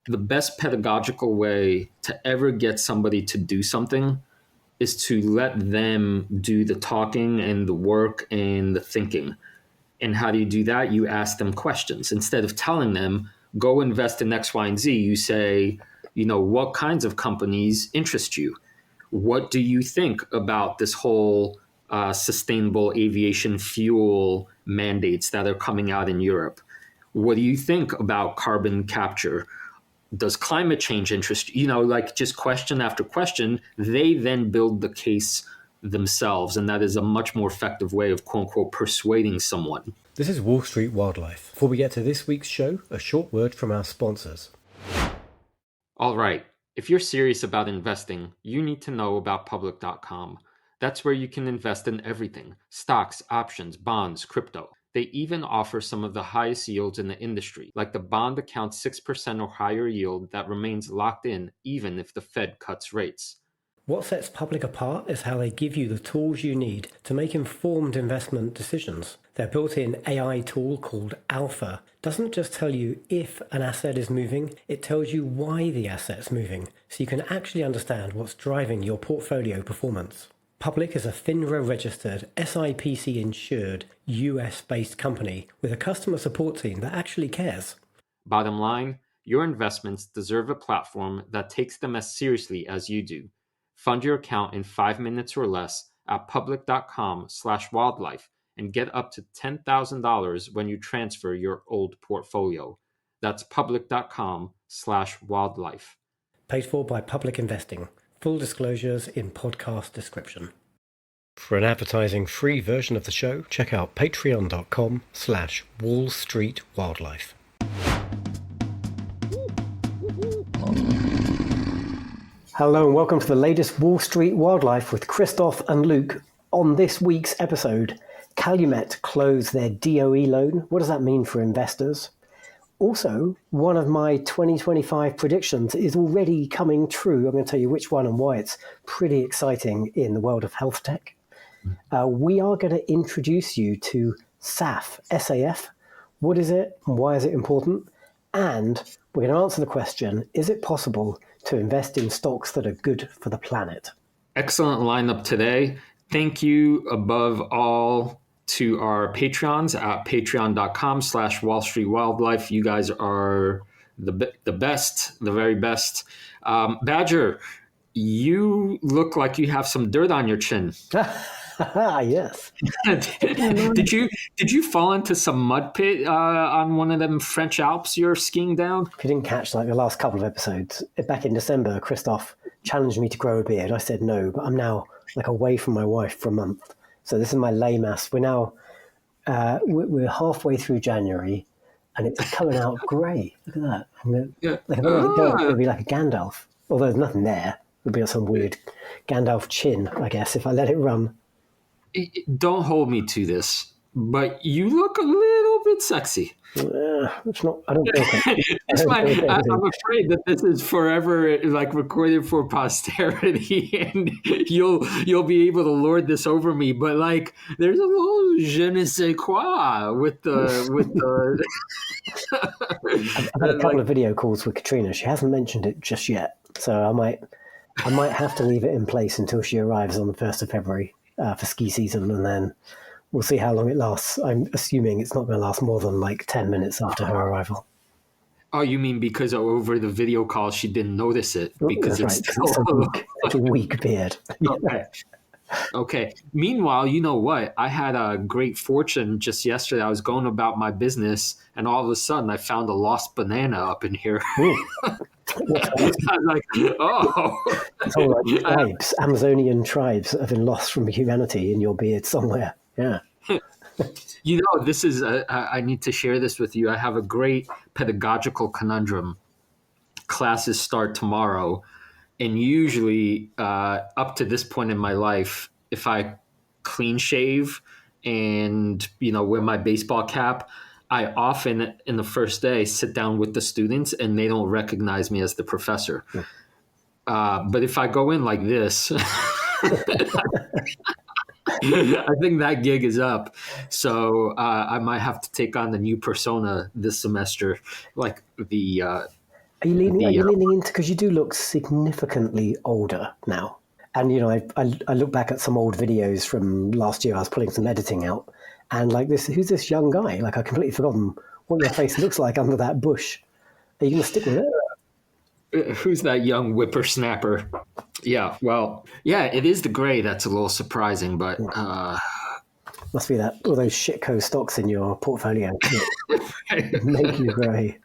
the best pedagogical way to ever get somebody to do something is to let them do the talking and the work and the thinking. And how do you do that? You ask them questions. Instead of telling them, go invest in X, Y, and Z, you say, what kinds of companies interest you? What do you think about this whole sustainable aviation fuel mandates that are coming out in Europe? What do you think about carbon capture? Does climate change interest you? Just question after question. They then build the case themselves, and that is a much more effective way of quote unquote persuading someone. This is Wall Street Wildlife. Before we get to this week's show, a short word from our sponsors. All right, if you're serious about investing, you need to know about public.com. That's where you can invest in everything: stocks, options, bonds, crypto. They even offer some of the highest yields in the industry, like the bond account 6% or higher yield that remains locked in even if the Fed cuts rates. What sets Public apart is how they give you the tools you need to make informed investment decisions. Their built-in AI tool called Alpha doesn't just tell you if an asset is moving, it tells you why the asset's moving, so you can actually understand what's driving your portfolio performance. Public is a FINRA-registered, SIPC-insured, US-based company with a customer support team that actually cares. Bottom line, your investments deserve a platform that takes them as seriously as you do. Fund your account in 5 minutes or less at public.com/wildlife and get up to $10,000 when you transfer your old portfolio. That's public.com/wildlife. Paid for by Public Investing. Full disclosures in podcast description. For an advertising-free version of the show, check out patreon.com/Wall Street Wildlife. Hello and welcome to the latest Wall Street Wildlife with Christoph and Luke. On this week's episode, Calumet closed their DOE loan. What does that mean for investors? Also, one of my 2025 predictions is already coming true. I'm going to tell you which one and why it's pretty exciting in the world of health tech. We are going to introduce you to SAF, SAF. What is it and why is it important? And we're going to answer the question, is it possible to invest in stocks that are good for the planet? Excellent lineup today. Thank you above all to our Patreons at patreon.com/Wall Street Wildlife. You guys are the best, the very best. Badger, you look like you have some dirt on your chin. Yes. Did you fall into some mud pit on one of them French Alps you're skiing down? If you didn't catch the last couple of episodes, back in December, Christoph challenged me to grow a beard. I said no, but I'm now away from my wife for a month. So this is my lay mass. We're now we're halfway through January, and it's coming out grey. Look at that. If I let it go, it would be like a Gandalf. Although there's nothing there. It would be some weird Gandalf chin, I guess, if I let it run. Don't hold me to this, but you look a little bit sexy. It's not. I don't think I'm afraid that this is forever recorded for posterity, and you'll be able to lord this over me. But there's a little je ne sais quoi with the. I've had a couple of video calls with Katrina. She hasn't mentioned it just yet, so I might have to leave it in place until she arrives on the 1st of February for ski season, and then we'll see how long it lasts. I'm assuming it's not going to last more than 10 minutes after her arrival. Oh, you mean because over the video call she didn't notice it? Because that's it's right. It's a weak beard. Okay. Meanwhile, you know what? I had a great fortune just yesterday. I was going about my business, and all of a sudden I found a lost banana up in here. I was like, oh. It's all tribes, Amazonian tribes that have been lost from humanity in your beard somewhere. Yeah. This is, I need to share this with you. I have a great pedagogical conundrum. Classes start tomorrow. And usually up to this point in my life, if I clean shave and, wear my baseball cap, I often in the first day sit down with the students and they don't recognize me as the professor. Yeah. But if I go in like this, I think that gig is up. So I might have to take on the new persona this semester, like the Are The you leaning into, because you do look significantly older now? And I look back at some old videos from last year. I was pulling some editing out, and like this, who's this young guy? Like I completely forgotten what your face looks like under that bush. Are you going to stick with it? who's that young whippersnapper? Yeah, well, yeah, it is the gray that's a little surprising, but Must be that all those shitco stocks in your portfolio that make you grey.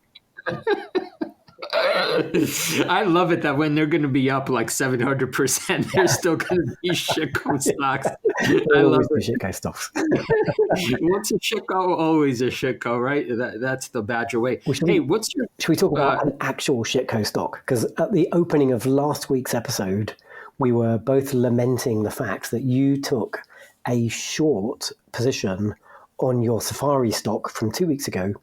I love it that when they're going to be up like 700%, they're still going to be shitcoin stocks. I They'll love always be it. shitco stocks. What's a shitco? Always a shitco, right? That's the Badger way. Well, Hey, what's your? should we talk about an actual shitco stock? Because at the opening of last week's episode, we were both lamenting the fact that you took a short position on your Safari stock from 2 weeks ago.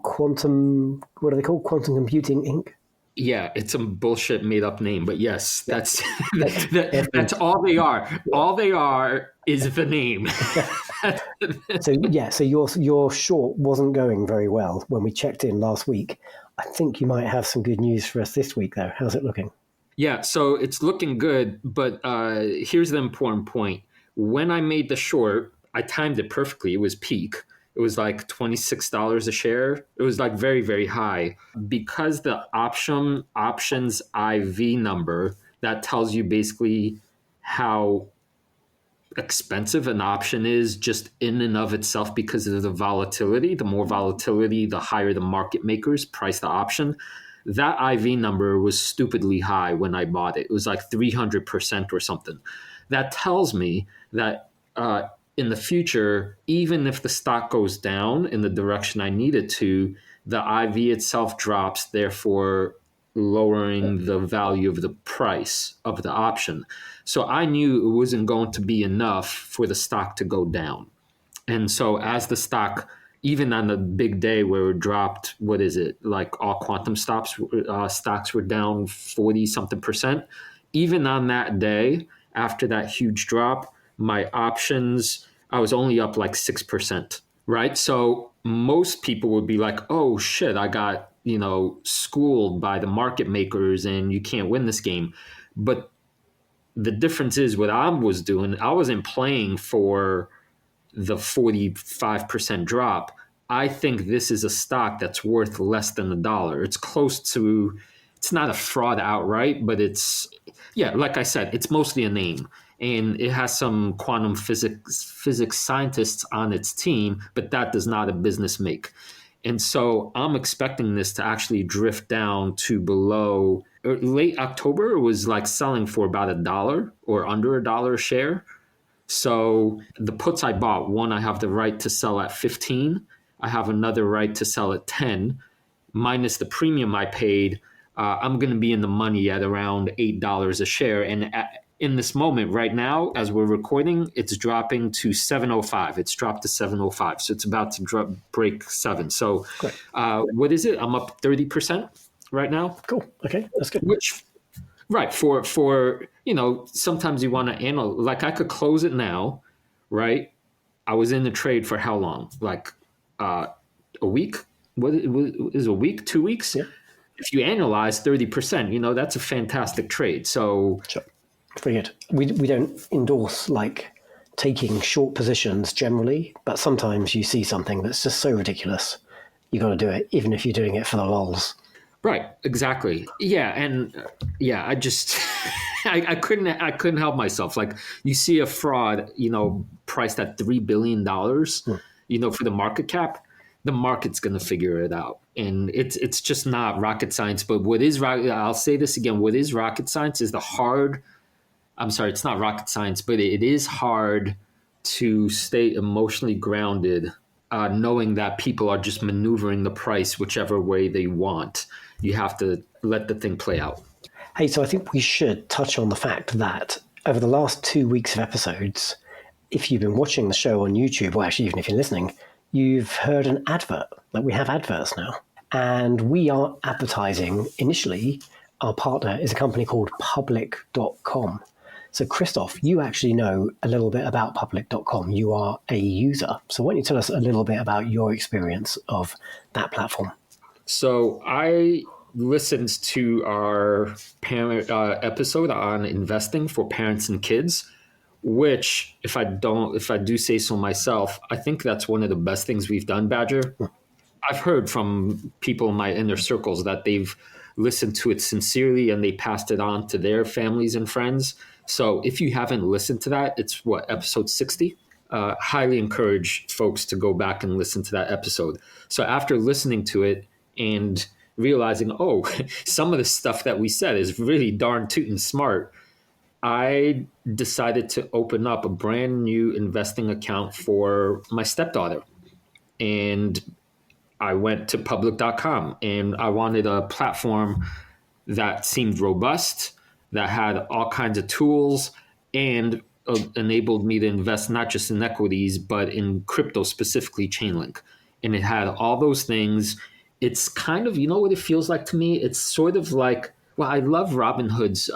Quantum, what are they called? Quantum Computing Inc. Yeah, it's a bullshit made up name, but yes, that's F- that's all they are. All they are is the name. So your short wasn't going very well when we checked in last week. I think you might have some good news for us this week, though. How's it looking? Yeah, so it's looking good, but here's the important point. When I made the short, I timed it perfectly. It was peak. It was like $26 a share. It was like very, very high. Because the options IV number, that tells you basically how expensive an option is just in and of itself because of the volatility. The more volatility, the higher the market makers price the option. That IV number was stupidly high when I bought it. It was like 300% or something. That tells me that in the future, even if the stock goes down in the direction I need it to, the IV itself drops, therefore lowering the value of the price of the option. So I knew it wasn't going to be enough for the stock to go down. And so as the stock, even on the big day where it dropped, what is it, like all quantum stocks were down 40 something percent. Even on that day, after that huge drop, my options, I was only up like 6%, right? So most people would be like, oh shit, I got, schooled by the market makers and you can't win this game. But the difference is what I was doing, I wasn't playing for the 45% drop. I think this is a stock that's worth less than $1. It's close to, it's not a fraud outright, but yeah, like I said, it's mostly a name. And it has some quantum physics scientists on its team, but that does not a business make. And so I'm expecting this to actually drift down to below late October. It was like selling for about $1 or under $1 a share. So the puts I bought, one, I have the right to sell at 15. I have another right to sell at 10. Minus the premium I paid, I'm going to be in the money at around $8 a share. And in this moment right now, as we're recording, it's dropping to 705. It's dropped to 705. So it's about to break 7. So what is it? I'm up 30% right now. Cool. Okay, that's good. Which, right, for sometimes you want to analyze. Like I could close it now, right? I was in the trade for how long? Like a week? What is a week? 2 weeks? Yeah. If you analyze 30%, that's a fantastic trade. So Sure. Very good. We don't endorse like taking short positions generally, but sometimes you see something that's just so ridiculous, you got to do it, even if you're doing it for the lols. right, exactly. Yeah, and I just I couldn't help myself. Like you see a fraud, priced at $3 billion, for the market cap, the market's going to figure it out. And it's just not rocket science. But I'll say this again, what is rocket science is I'm sorry, it's not rocket science, but it is hard to stay emotionally grounded, knowing that people are just maneuvering the price whichever way they want. You have to let the thing play out. Hey, so I think we should touch on the fact that over the last 2 weeks of episodes, if you've been watching the show on YouTube, or actually even if you're listening, you've heard an advert. Like we have adverts now. And we are advertising initially. Our partner is a company called public.com. So, Christoph, you actually know a little bit about public.com. You are a user. So, why don't you tell us a little bit about your experience of that platform? So I listens to our parent episode on investing for parents and kids, which if I do say so myself, I think that's one of the best things we've done, Badger. I've heard from people in my inner circles that they've listened to it sincerely and they passed it on to their families and friends. So if you haven't listened to that, it's episode 60. Highly encourage folks to go back and listen to that episode. So after listening to it and realizing, oh, some of the stuff that we said is really darn tootin' smart, I decided to open up a brand new investing account for my stepdaughter. And I went to public.com and I wanted a platform that seemed robust, that had all kinds of tools, and enabled me to invest not just in equities, but in crypto, specifically Chainlink. And it had all those things. It's kind of, you know what it feels like to me? It's sort of like, well, I love Robinhood's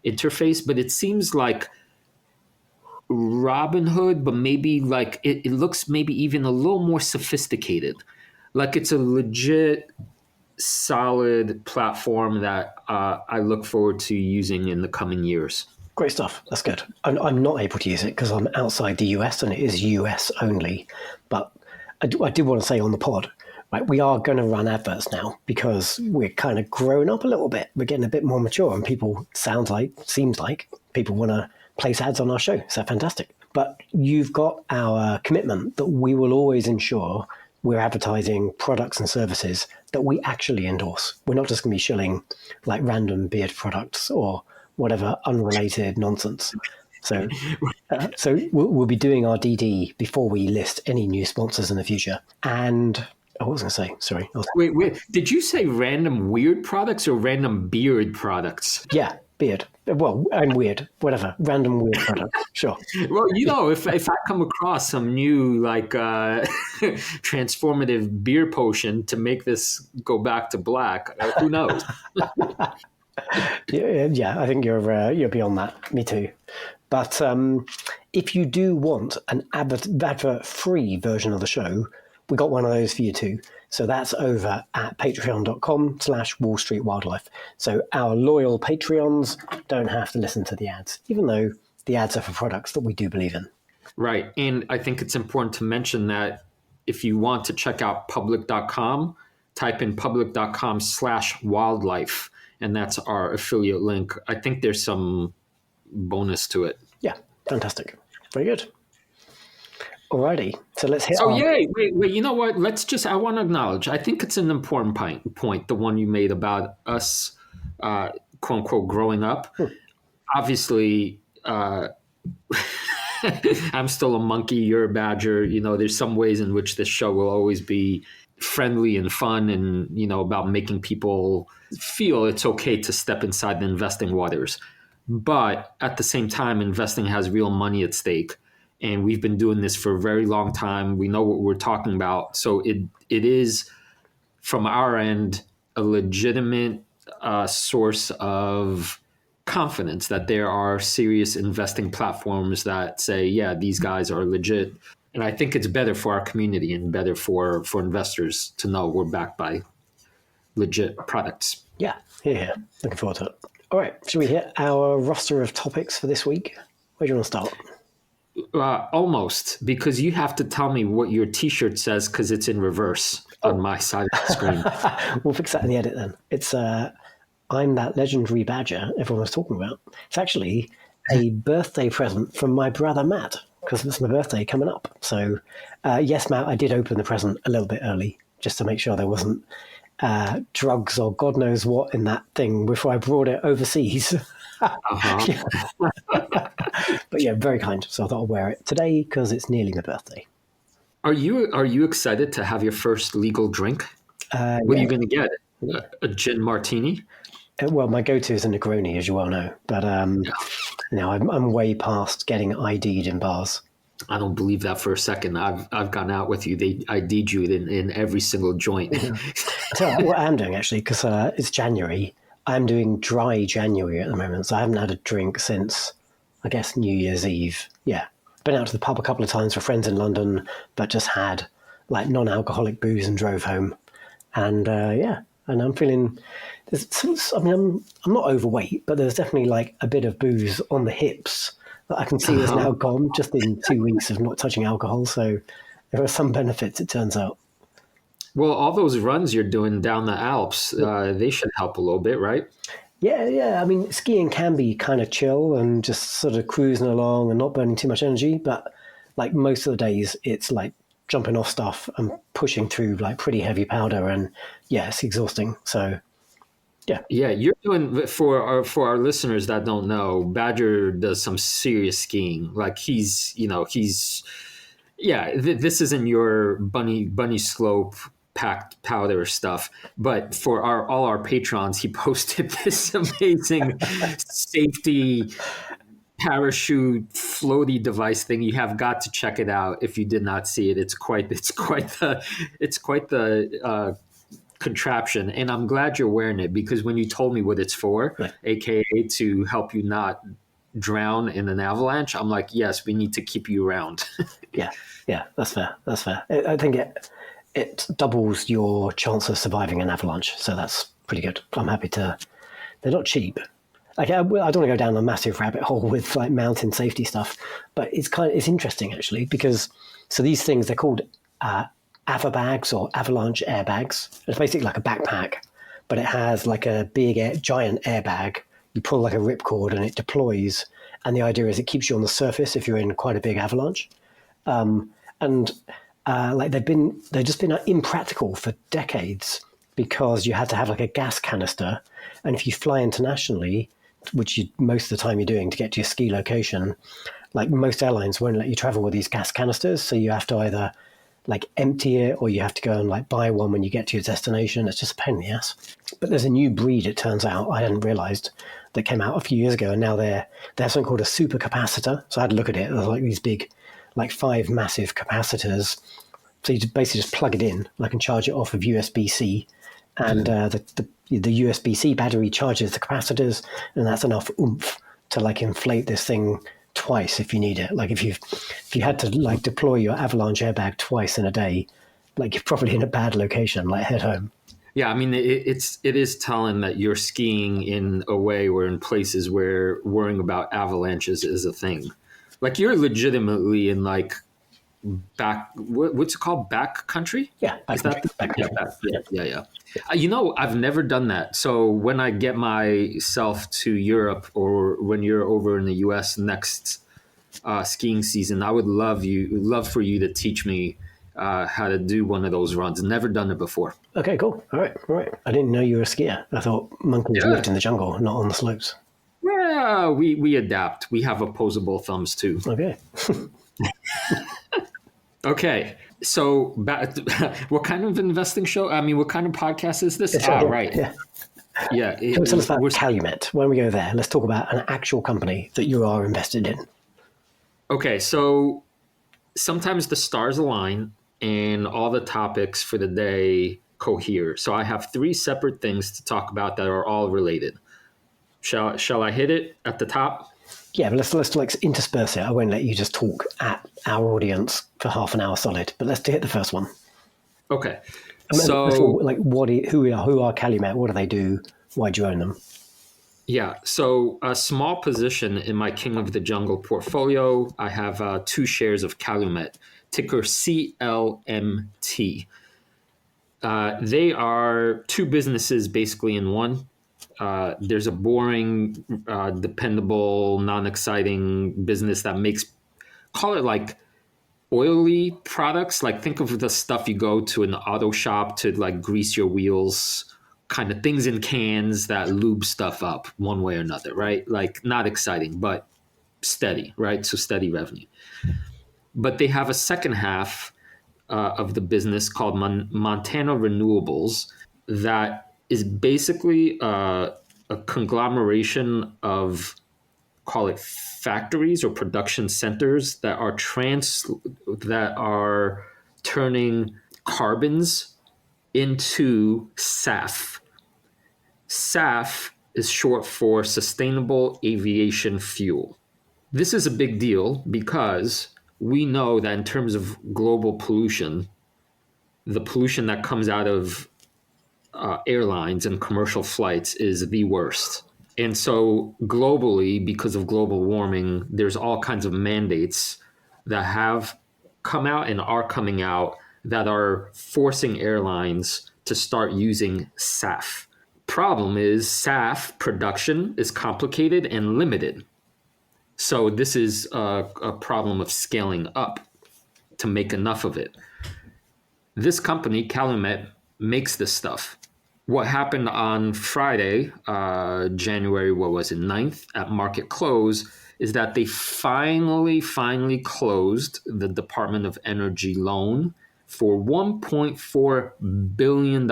interface, but it seems like Robinhood, but maybe like it looks maybe even a little more sophisticated. Like it's a legit solid platform that I look forward to using in the coming years. Great stuff. That's good. I'm not able to use it because I'm outside the US and it is US only. But I do want to say on the pod, right, we are going to run adverts now because we're kind of growing up a little bit. We're getting a bit more mature and seems like people want to place ads on our show. So fantastic. But you've got our commitment that we will always ensure we're advertising products and services that we actually endorse. We're not just going to be shilling like random beard products or whatever unrelated nonsense. So we'll be doing our DD before we list any new sponsors in the future. And what was I going to say? Sorry. Wait. Did you say random weird products or random beard products? Yeah, beard. Well, I'm weird. Whatever. Random weird products. Sure. Well, you know, if I come across some new like transformative beer potion to make this go back to black, who knows? Yeah, I think you're beyond that. Me too. But if you do want an advert-free version of the show, we got one of those for you too. So that's over at patreon.com/Wall Street Wildlife. So our loyal Patreons don't have to listen to the ads, even though the ads are for products that we do believe in. Right. And I think it's important to mention that if you want to check out public.com, type in public.com/wildlife, and that's our affiliate link. I think there's some bonus to it. Yeah, fantastic. Very good. Alrighty, so let's hit. Wait. You know what? I want to acknowledge. I think it's an important point, the one you made about us, quote unquote, growing up. Obviously, I'm still a monkey. You're a badger. You know, there's some ways in which this show will always be friendly and fun, and you know, about making people feel it's okay to step inside the investing waters. But at the same time, investing has real money at stake. And we've been doing this for a very long time. We know what we're talking about. So it is, from our end, a legitimate source of confidence that there are serious investing platforms that say, yeah, these guys are legit. And I think it's better for our community and better for investors to know we're backed by legit products. Yeah. Looking forward to it. All right. Should we hit our roster of topics for this week? Where do you want to start? Almost, because you have to tell me what your T-shirt says because it's in reverse on my side of the screen. We'll fix that in the edit then. It's I'm that legendary badger everyone was talking about. It's actually a birthday present from my brother Matt because it's my birthday coming up. So yes, Matt, I did open the present a little bit early just to make sure there wasn't drugs or God knows what in that thing before I brought it overseas. But yeah, very kind. So I thought I'll wear it today because it's nearly my birthday. Are you excited to have your first legal drink? What are you going to get? A gin martini? Well, my go-to is a Negroni, as you well know. But I'm way past getting ID'd in bars. I don't believe that for a second. I've gone out with you. They ID'd you in every single joint. So what I am doing actually, because it's January. I'm doing dry January at the moment, so I haven't had a drink since, I guess, New Year's Eve. Yeah. Been out to the pub a couple of times for friends in London, but just had like non-alcoholic booze and drove home. And and I'm feeling. I'm not overweight, but there's definitely like a bit of booze on the hips that I can see has now gone just in 2 weeks of not touching alcohol. So there are some benefits, it turns out. Well, all those runs you're doing down the Alps, they should help a little bit, right? Yeah. I mean, skiing can be kind of chill and just sort of cruising along and not burning too much energy. But like most of the days, it's like jumping off stuff and pushing through like pretty heavy powder. And yeah, it's exhausting. So yeah. Yeah, you're doing for our listeners that don't know, Badger does some serious skiing. Like he's yeah, this isn't your bunny slope packed powder stuff, but for all our patrons, he posted this amazing safety parachute floaty device thing. You have got to check it out if you did not see it. It's quite the contraption, and I'm glad you're wearing it, because when you told me what it's for, Right. aka to help you not drown in an avalanche, I'm like, yes, we need to keep you around. Yeah, that's fair. I think it doubles your chance of surviving an avalanche, so that's pretty good. I'm happy to. They're not cheap. Like I don't want to go down a massive rabbit hole with like mountain safety stuff, but it's interesting actually, because so these things, they're called AVA bags or avalanche airbags. It's basically like a backpack, but it has like a giant airbag. You pull like a ripcord and it deploys, and the idea is it keeps you on the surface if you're in quite a big avalanche. And like they've just been impractical for decades, because you had to have like a gas canister, and if you fly internationally, which most of the time you're doing to get to your ski location, like most airlines won't let you travel with these gas canisters, so you have to either like empty it, or you have to go and like buy one when you get to your destination. It's just a pain in the ass. But there's a new breed, it turns out, I hadn't realized, that came out a few years ago, and now they have something called a super capacitor. So I had to look at it. There's like these big, like 5 massive capacitors. So you basically just plug it in, like, and charge it off of USB-C, and the USB-C battery charges the capacitors, and that's enough oomph to like inflate this thing twice if you need it. Like if you had to like deploy your avalanche airbag twice in a day, like you're probably in a bad location. Like head home. Yeah, I mean, it is telling that you're skiing in a way where in places where worrying about avalanches is a thing. Like you're legitimately in like what's it called? Back country? Yeah, Is that back country? Yeah. I've never done that. So when I get myself to Europe, or when you're over in the US next skiing season, I would love for you to teach me how to do one of those runs. Never done it before. Okay, cool. All right. I didn't know you were a skier. I thought monkeys lived in the jungle, not on the slopes. Well, we adapt. We have opposable thumbs too. Okay. Okay. So, what kind of investing show? I mean, what kind of podcast is this? Right. Yeah. Tell us about Calumet. When we go there, let's talk about an actual company that you are invested in. Okay. So, sometimes the stars align and all the topics for the day cohere. So, I have 3 separate things to talk about that are all related. Shall I hit it at the top? Yeah, but let's like intersperse it. I won't let you just talk at our audience for half an hour solid. But let's hit the first one. Okay. So, like, who are Calumet? What do they do? Why do you own them? Yeah. So, a small position in my King of the Jungle portfolio. I have 2 shares of Calumet, ticker CLMT. They are 2 businesses basically in one. There's a boring, dependable, non-exciting business that makes, call it like oily products. Like think of the stuff you go to an auto shop to like grease your wheels, kind of things in cans that lube stuff up one way or another, right? Like not exciting, but steady, right? So steady revenue. But they have a second half of the business called Montana Renewables that is basically a conglomeration of, call it factories or production centers that are turning carbons into SAF. SAF is short for Sustainable Aviation Fuel. This is a big deal because we know that in terms of global pollution, the pollution that comes out of airlines and commercial flights is the worst. And so globally, because of global warming, there's all kinds of mandates that have come out and are coming out that are forcing airlines to start using SAF. Problem is SAF production is complicated and limited. So this is a problem of scaling up to make enough of it. This company, Calumet, makes this stuff. What happened on Friday, January, 9th at market close, is that they finally closed the Department of Energy loan for $1.4 billion.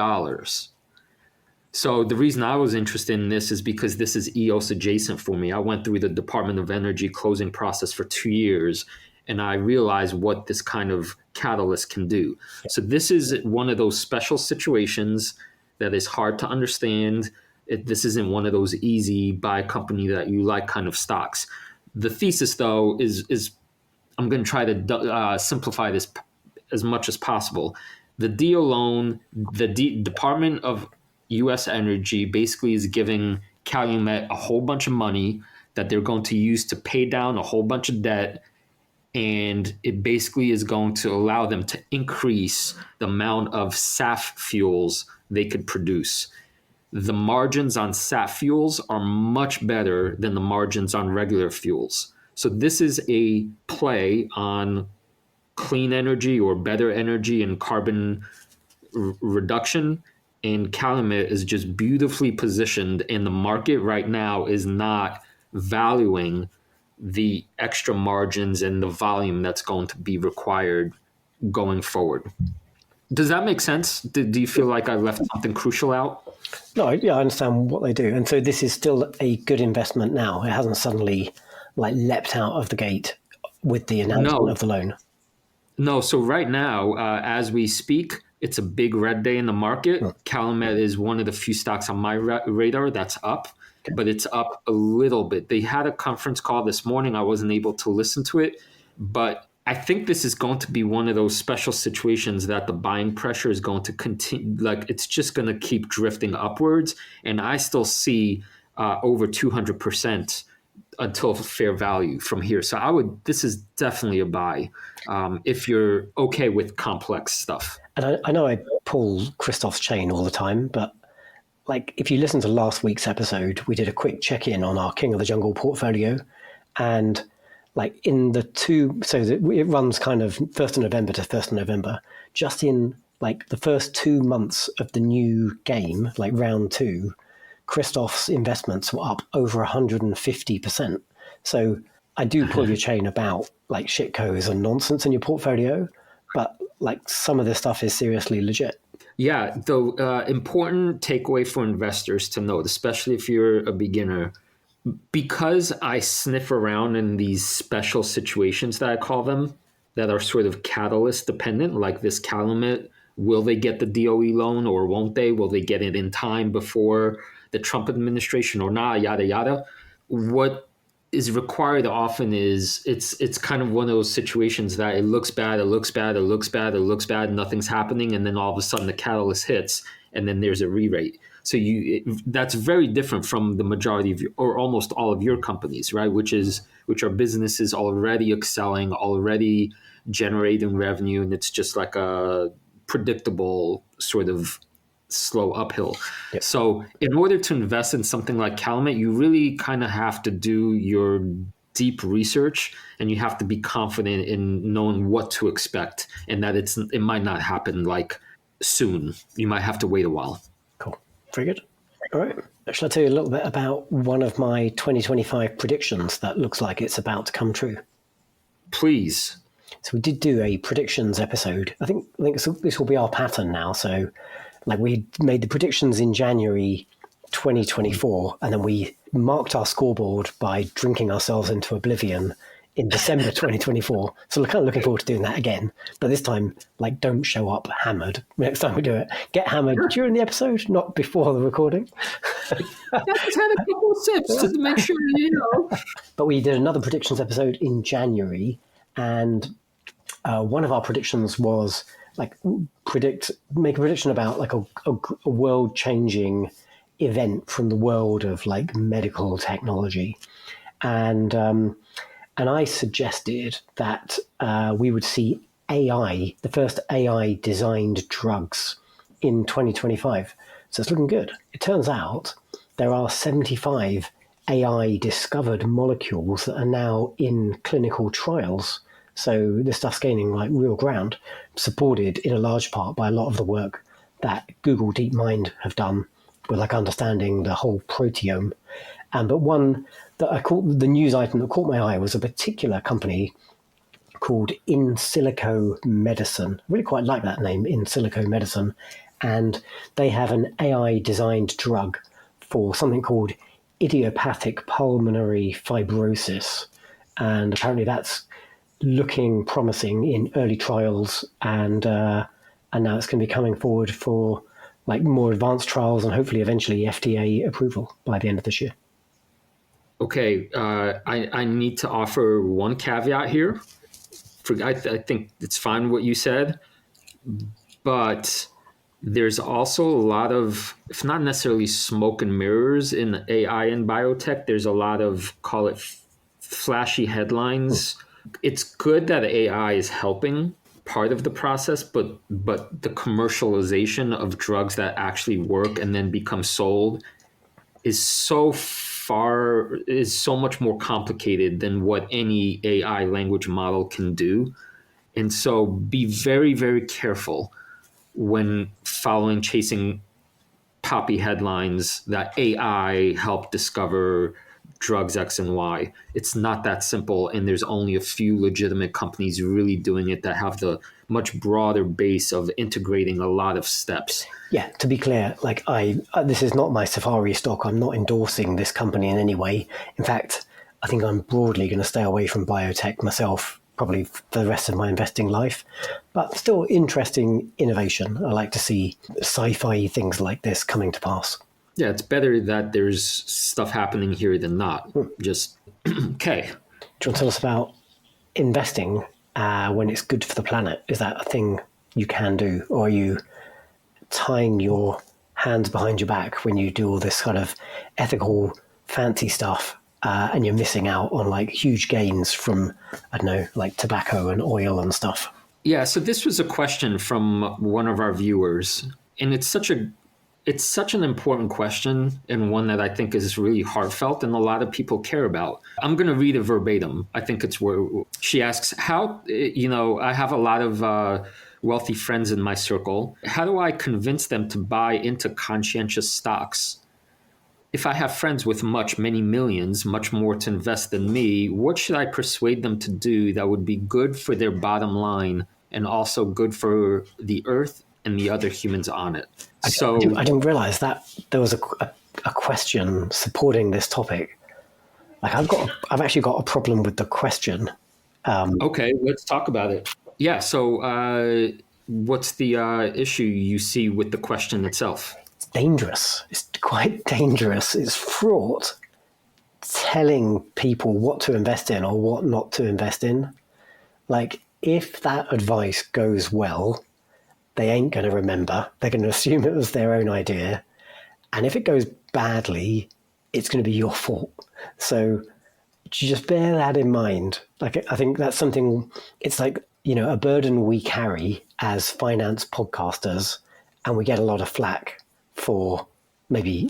So the reason I was interested in this is because this is EOS adjacent for me. I went through the Department of Energy closing process for 2 years, and I realized what this kind of catalyst can do. So this is one of those special situations that is hard to understand. This isn't one of those easy buy company that you like kind of stocks. The thesis, though, is I'm going to try to simplify this as much as possible. The DO loan, the Department of U.S. Energy basically is giving Calumet a whole bunch of money that they're going to use to pay down a whole bunch of debt, and it basically is going to allow them to increase the amount of SAF fuels they could produce. The margins on SAF fuels are much better than the margins on regular fuels. So this is a play on clean energy or better energy and carbon reduction. And Calumet is just beautifully positioned, and the market right now is not valuing the extra margins and the volume that's going to be required going forward. Does that make sense? Do you feel like I left something crucial out? No, yeah, I understand what they do. And so this is still a good investment now. It hasn't suddenly leapt out of the gate with the announcement of the loan. No, so right now, as we speak, it's a big red day in the market. Calumet is one of the few stocks on my radar that's up, but it's up a little bit. They had a conference call this morning. I wasn't able to listen to it, but I think this is going to be one of those special situations that the buying pressure is going to continue. It's just going to keep drifting upwards. And I still see over 200% until fair value from here. So this is definitely a buy if you're okay with complex stuff. And I know I pull Christoph's chain all the time, but if you listen to last week's episode, we did a quick check-in on our King of the Jungle portfolio, and in the two, so it runs kind of 1st of November to 1st of November, just in the first 2 months of the new game, round 2, Christoph's investments were up over 150%. So I do pull your chain about shitco's and nonsense in your portfolio, but some of this stuff is seriously legit. Yeah, the important takeaway for investors to note, especially if you're a beginner, because I sniff around in these special situations that I call them, that are sort of catalyst dependent, like this Calumet, will they get the DOE loan or won't they? Will they get it in time before the Trump administration or not, yada, yada. What is required often is it's kind of one of those situations that it looks bad, nothing's happening, and then all of a sudden the catalyst hits, and then there's a re-rate. So that's very different from the majority of or almost all of your companies, right? Which are businesses already excelling, already generating revenue, and it's just like a predictable sort of slow uphill. Yep. So in order to invest in something like Calumet, you really kind of have to do your deep research, and you have to be confident in knowing what to expect, and that it might not happen soon. You might have to wait a while. Cool. Very good. All right. Shall I tell you a little bit about one of my 2025 predictions that looks like it's about to come true? Please. So we did do a predictions episode. I think this will be our pattern now. So we made the predictions in January 2024, and then we marked our scoreboard by drinking ourselves into oblivion in December 2024. So we're kind of looking forward to doing that again. But this time, don't show up hammered next time we do it. Get hammered during the episode, not before the recording. Just had a couple of sips to make sure you know. But we did another predictions episode in January, and one of our predictions was like make a prediction about like a world changing event from the world of like medical technology, and I suggested that we would see AI, the first AI designed drugs in 2025. So it's looking good. It turns out there are 75 AI discovered molecules that are now in clinical trials. So this stuff's gaining like real ground, supported in a large part by a lot of the work that Google DeepMind have done with like understanding the whole proteome. But one that I caught, the news item that caught my eye was a particular company called In Silico Medicine. I really quite like that name, In Silico Medicine. And they have an AI designed drug for something called idiopathic pulmonary fibrosis. And apparently that's looking promising in early trials. And now it's going to be coming forward for like more advanced trials and hopefully eventually FDA approval by the end of this year. Okay, I need to offer one caveat here. I think it's fine what you said, but there's also a lot of, if not necessarily smoke and mirrors in AI and biotech, there's a lot of, call it flashy headlines. It's good that AI is helping part of the process, but the commercialization of drugs that actually work and then become sold is so much more complicated than what any AI language model can do. And so be very, very careful when chasing poppy headlines that AI helped discover drugs X and Y. It's not that simple. And there's only a few legitimate companies really doing it that have the much broader base of integrating a lot of steps. Yeah, to be clear, like this is not my Safari stock. I'm not endorsing this company in any way. In fact, I think I'm broadly going to stay away from biotech myself, probably for the rest of my investing life. But still interesting innovation. I like to see sci-fi things like this coming to pass. Yeah, it's better that there's stuff happening here than not. Just, okay. Do you want to tell us about investing when it's good for the planet? Is that a thing you can do? Or are you tying your hands behind your back when you do all this kind of ethical, fancy stuff and you're missing out on like huge gains from, I don't know, like tobacco and oil and stuff? Yeah, so this was a question from one of our viewers, and it's such an important question and one that I think is really heartfelt and a lot of people care about. I'm going to read it verbatim. I think it's where she asks, how, I have a lot of wealthy friends in my circle. How do I convince them to buy into conscientious stocks? If I have friends with many millions, much more to invest than me, what should I persuade them to do that would be good for their bottom line and also good for the earth and the other humans on it? I didn't realize that there was a question supporting this topic. Like I've actually got a problem with the question. Okay, let's talk about it. Yeah. So, what's the issue you see with the question itself? It's dangerous. It's quite dangerous. It's fraught. Telling people what to invest in or what not to invest in. Like if that advice goes well, they ain't going to remember. They're going to assume it was their own idea. And if it goes badly, it's going to be your fault. So just bear that in mind. Like, I think that's something, it's like, a burden we carry as finance podcasters, and we get a lot of flack for maybe,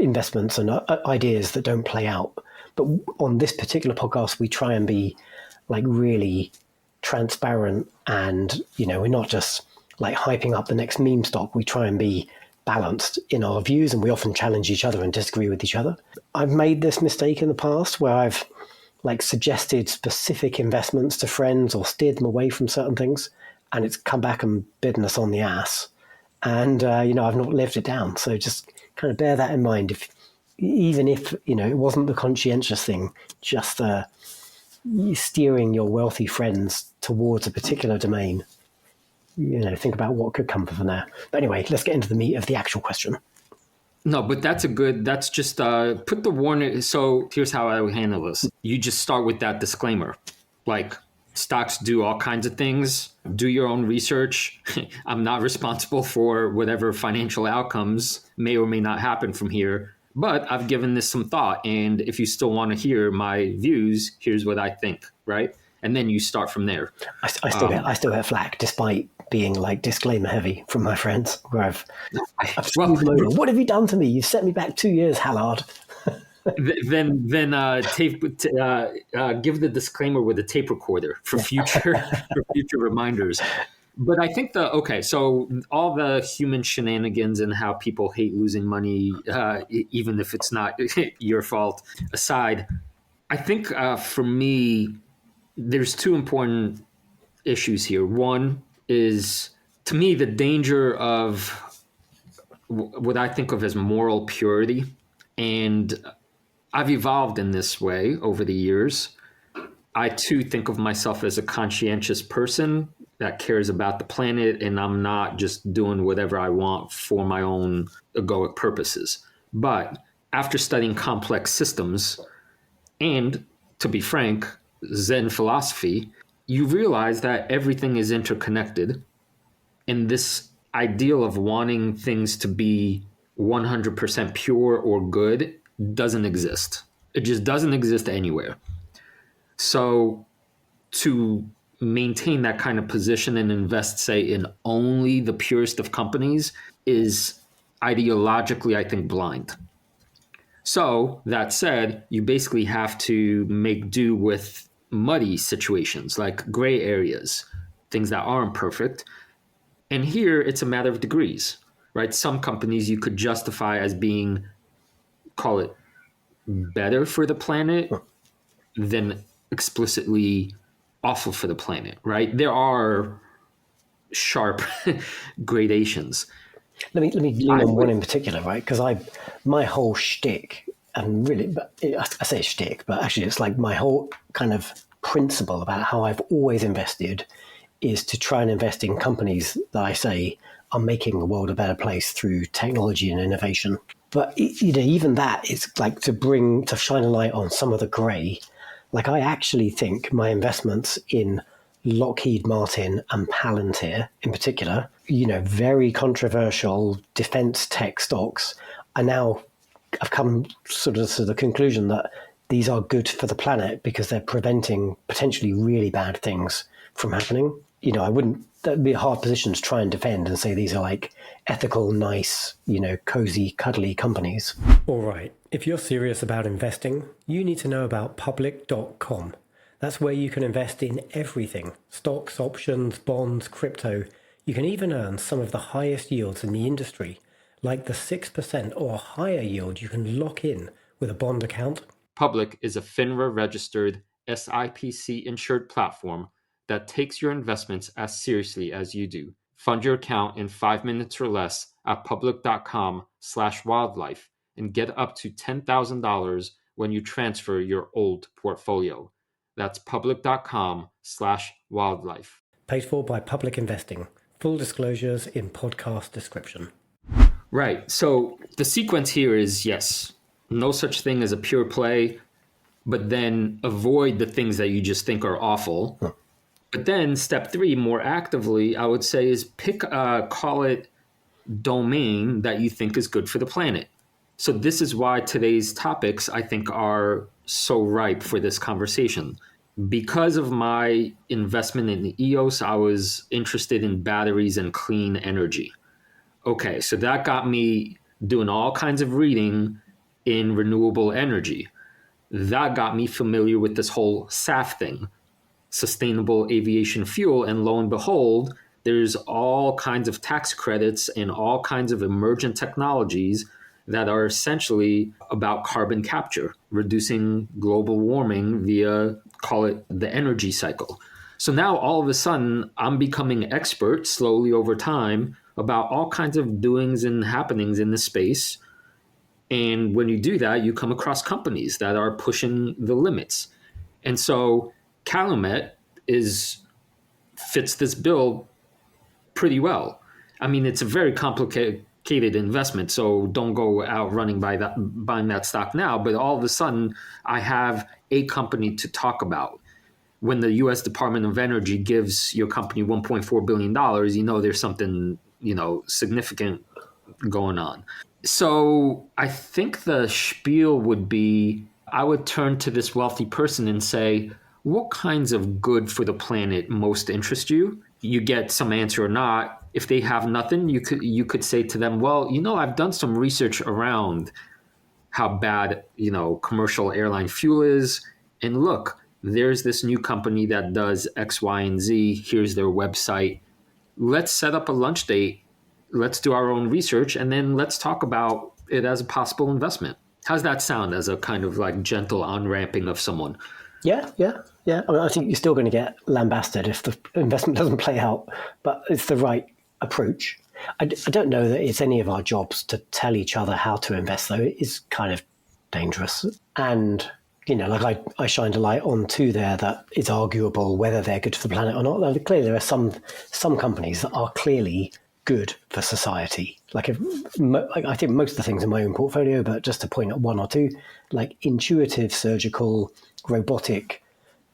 investments and ideas that don't play out. But on this particular podcast, we try and be like really transparent and, we're not just like hyping up the next meme stock. We try and be balanced in our views, and we often challenge each other and disagree with each other. I've made this mistake in the past where I've like suggested specific investments to friends or steered them away from certain things, and it's come back and bitten us on the ass. And, I've not lived it down. So just kind of bear that in mind. Even if, it wasn't the conscientious thing, just steering your wealthy friends towards a particular domain. Think about what could come from there. But anyway, let's get into the meat of the actual question. No, but that's just put the warning. So here's how I would handle this. You just start with that disclaimer. Like, Stocks do all kinds of things. Do your own research. I'm not responsible for whatever financial outcomes may or may not happen from here, but I've given this some thought. And if you still want to hear my views, here's what I think, right? And then you start from there. I still get flack despite being like disclaimer heavy from my friends where I've what have you done to me? You've set me back 2 years, Hallard. Then give the disclaimer with a tape recorder for future reminders. But I think so all the human shenanigans and how people hate losing money, even if it's not your fault aside, I think for me, there's two important issues here. One is, to me, the danger of what I think of as moral purity. And I've evolved in this way over the years. I too think of myself as a conscientious person that cares about the planet, and I'm not just doing whatever I want for my own egoic purposes. But after studying complex systems and, to be frank, Zen philosophy, you realize that everything is interconnected. And this ideal of wanting things to be 100% pure or good doesn't exist. It just doesn't exist anywhere. So to maintain that kind of position and invest, say, in only the purest of companies is ideologically, I think, blind. So that said, you basically have to make do with muddy situations, like gray areas, things that aren't perfect. And here it's a matter of degrees, right? Some companies you could justify as being, call it, better for the planet than explicitly awful for the planet, right? There are sharp gradations. Let me lean on one in particular, right? Because my whole shtick, and really, I say shtick, but actually it's like my whole kind of principle about how I've always invested is to try and invest in companies that I say are making the world a better place through technology and innovation. But even that is like to shine a light on some of the grey. Like I actually think my investments in Lockheed Martin and Palantir in particular, very controversial defense tech stocks, I've come sort of to the conclusion that these are good for the planet because they're preventing potentially really bad things from happening. That'd be a hard position to try and defend and say these are like ethical, nice, cozy, cuddly companies. All right. If you're serious about investing, you need to know about public.com. That's where you can invest in everything: stocks, options, bonds, crypto. You can even earn some of the highest yields in the industry, like the 6% or higher yield you can lock in with a bond account. Public is a FINRA-registered SIPC-insured platform that takes your investments as seriously as you do. Fund your account in 5 minutes or less at public.com/wildlife and get up to $10,000 when you transfer your old portfolio. That's public.com/wildlife. Paid for by Public Investing. Full disclosures in podcast description. Right. So the sequence here is, yes, no such thing as a pure play, but then avoid the things that you just think are awful. But then step 3, more actively, I would say, is pick a, call it, domain that you think is good for the planet. So this is why today's topics, I think, are so ripe for this conversation. Because of my investment in EOS, I was interested in batteries and clean energy. Okay, so that got me doing all kinds of reading in renewable energy. That got me familiar with this whole SAF thing, Sustainable Aviation Fuel, and lo and behold, there's all kinds of tax credits and all kinds of emergent technologies that are essentially about carbon capture, reducing global warming via, call it, the energy cycle. So now all of a sudden, I'm becoming expert slowly over time about all kinds of doings and happenings in this space. And when you do that, you come across companies that are pushing the limits. And so Calumet fits this bill pretty well. I mean, it's a very complicated investment, so don't go out buying that stock now. But all of a sudden, I have a company to talk about. when the US Department of Energy gives your company $1.4 billion, you know there's something, significant going on. So I think the spiel would be, I would turn to this wealthy person and say, what kinds of good for the planet most interest you? You get some answer or not. If they have nothing, you could say to them, well, I've done some research around how bad, commercial airline fuel is. And look, there's this new company that does X, Y, and Z. Here's their website. Let's set up a lunch date. Let's do our own research, and then let's talk about it as a possible investment. How's that sound as a kind of like gentle on-ramping of someone? Yeah. I mean, I think you're still going to get lambasted if the investment doesn't play out, but it's the right approach. I don't know that it's any of our jobs to tell each other how to invest, though. It is kind of dangerous. And, like I shined a light on two there that it's arguable whether they're good for the planet or not. Now, clearly, there are some companies that are clearly good for society. I think most of the things in my own portfolio, but just to point at one or two, like Intuitive Surgical, robotic.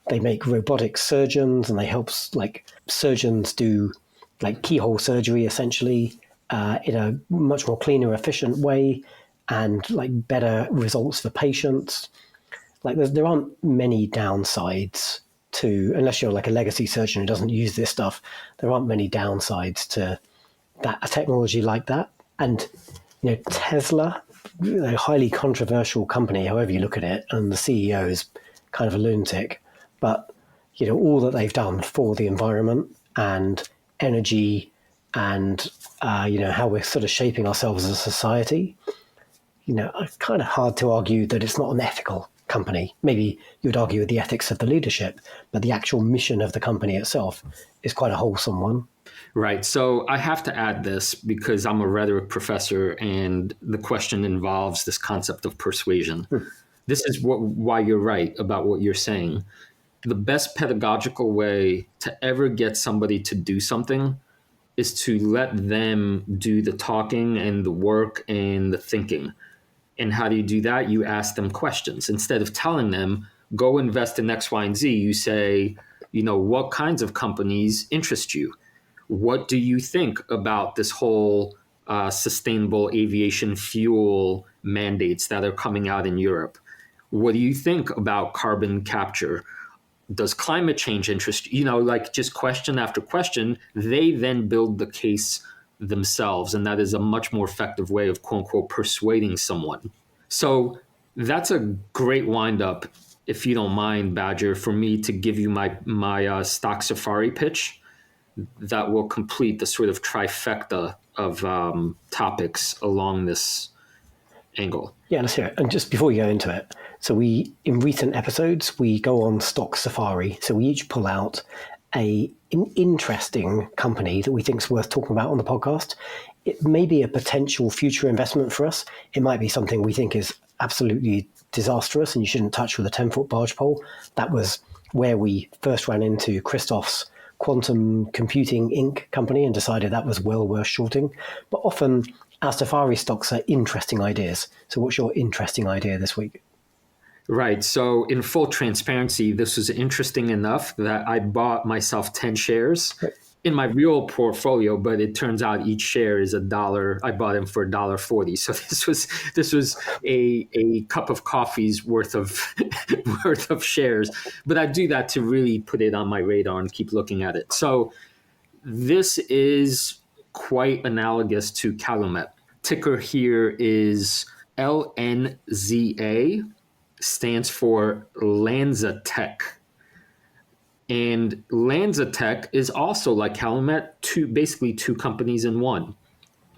They make robotic surgeons, and they help surgeons do keyhole surgery essentially in a much more cleaner, efficient way, and better results for patients. There aren't many downsides to, unless you're a legacy surgeon who doesn't use this stuff, there aren't many downsides to that, a technology like that. And Tesla, a highly controversial company, however you look at it, and the CEO is kind of a lunatic, but all that they've done for the environment and energy and how we're sort of shaping ourselves as a society, it's kind of hard to argue that it's not an ethical company. Maybe you would argue with the ethics of the leadership, but the actual mission of the company itself is quite a wholesome one. Right. So I have to add this because I'm a rhetoric professor, and the question involves this concept of persuasion. This is why you're right about what you're saying. The best pedagogical way to ever get somebody to do something is to let them do the talking and the work and the thinking. And how do you do that? You ask them questions. Instead of telling them, go invest in X, Y, and Z, you say, what kinds of companies interest you? What do you think about this whole sustainable aviation fuel mandates that are coming out in Europe? What do you think about carbon capture? Does climate change interest you? Just question after question. They then build the case themselves, and that is a much more effective way of quote unquote persuading someone. So that's a great wind up, if you don't mind, Badger, for me to give you my stock safari pitch that will complete the sort of trifecta of topics along this angle. Yeah, let's hear it. And just before you go into it, so in recent episodes, we go on stock safari. So we each pull out an interesting company that we think is worth talking about on the podcast. It may be a potential future investment for us. It might be something we think is absolutely disastrous and you shouldn't touch with a 10-foot barge pole. That was where we first ran into Christoph's Quantum Computing Inc. company and decided that was well worth shorting. But often our safari stocks are interesting ideas. So what's your interesting idea this week? Right. So in full transparency, this was interesting enough that I bought myself 10 shares in my real portfolio, but it turns out each share is $1. I bought them for $1.40. So this was a cup of coffee's worth of worth of shares. But I do that to really put it on my radar and keep looking at it. So this is quite analogous to Calumet. Ticker here is LNZA, stands for LanzaTech. And LanzaTech is also like Calumet, basically two companies in one.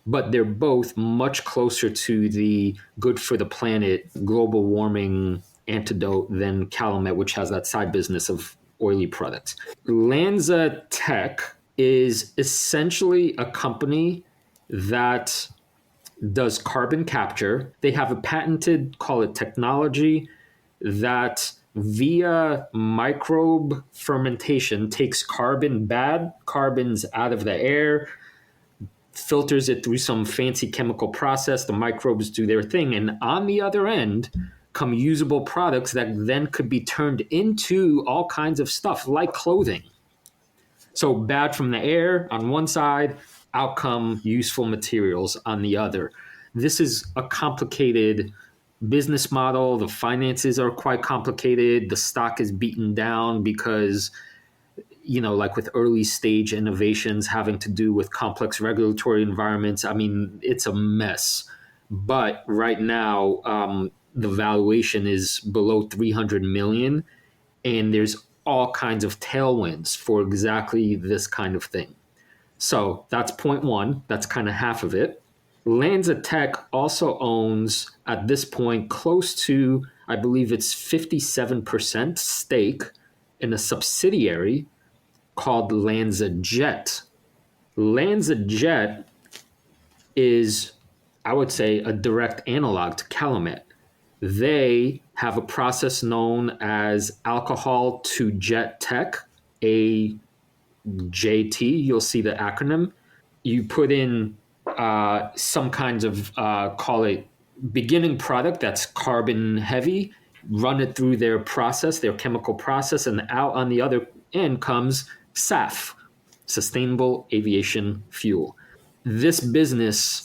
But they're both much closer to the good for the planet, global warming antidote than Calumet, which has that side business of oily products. LanzaTech is essentially a company that does carbon capture. They have a patented, call it technology, that via microbe fermentation takes bad carbons out of the air, filters it through some fancy chemical process. The microbes do their thing. And on the other end become usable products that then could be turned into all kinds of stuff like clothing. So bad from the air on one side, outcome useful materials on the other. This is a complicated business model. The finances are quite complicated. The stock is beaten down because, like with early stage innovations having to do with complex regulatory environments, I mean, it's a mess. But right now, the valuation is below 300 million, and there's all kinds of tailwinds for exactly this kind of thing. So that's point one. That's kind of half of it. LanzaTech also owns, at this point, close to, I believe it's 57% stake in a subsidiary called LanzaJet. LanzaJet is, I would say, a direct analog to Calumet. They have a process known as alcohol to jet tech, AJT. You'll see the acronym. You put in some kinds of, call it beginning product that's carbon heavy, run it through their process, their chemical process, and out on the other end comes SAF, Sustainable Aviation Fuel. This business,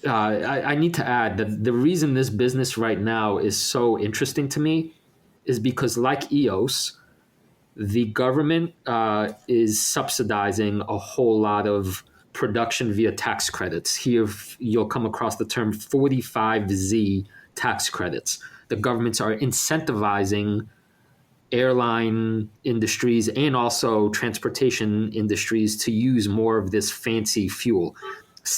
I need to add that the reason this business right now is so interesting to me is because, like EOS, the government is subsidizing a whole lot of production via tax credits. Here, you'll come across the term 45Z tax credits. The governments are incentivizing airline industries and also transportation industries to use more of this fancy fuel.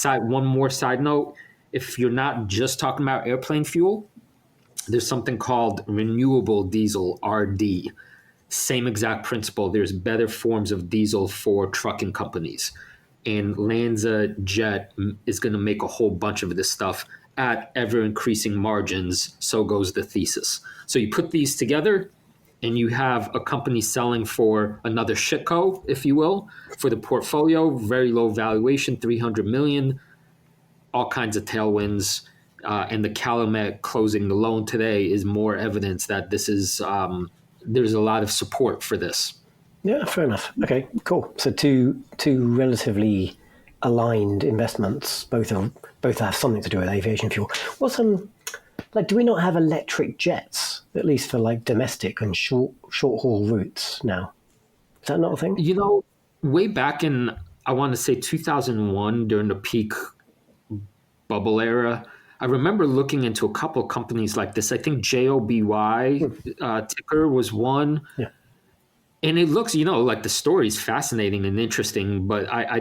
One more side note, if you're not just talking about airplane fuel, there's something called renewable diesel, RD. Same exact principle. There's better forms of diesel for trucking companies. And LanzaJet is going to make a whole bunch of this stuff at ever increasing margins. So goes the thesis. So you put these together and you have a company selling for another shitco, if you will, for the portfolio, very low valuation, 300 million, all kinds of tailwinds. And the Calumet closing the loan today is more evidence that this is, there's a lot of support for this. Yeah, fair enough. Okay, cool. So two relatively aligned investments, both have something to do with aviation fuel. What's do we not have electric jets, at least for like domestic and short haul routes now? Is that not a thing? Way back in, I want to say 2001, during the peak bubble era, I remember looking into a couple of companies like this. I think JOBY ticker was one. Yeah. And it looks, like the story is fascinating and interesting, but I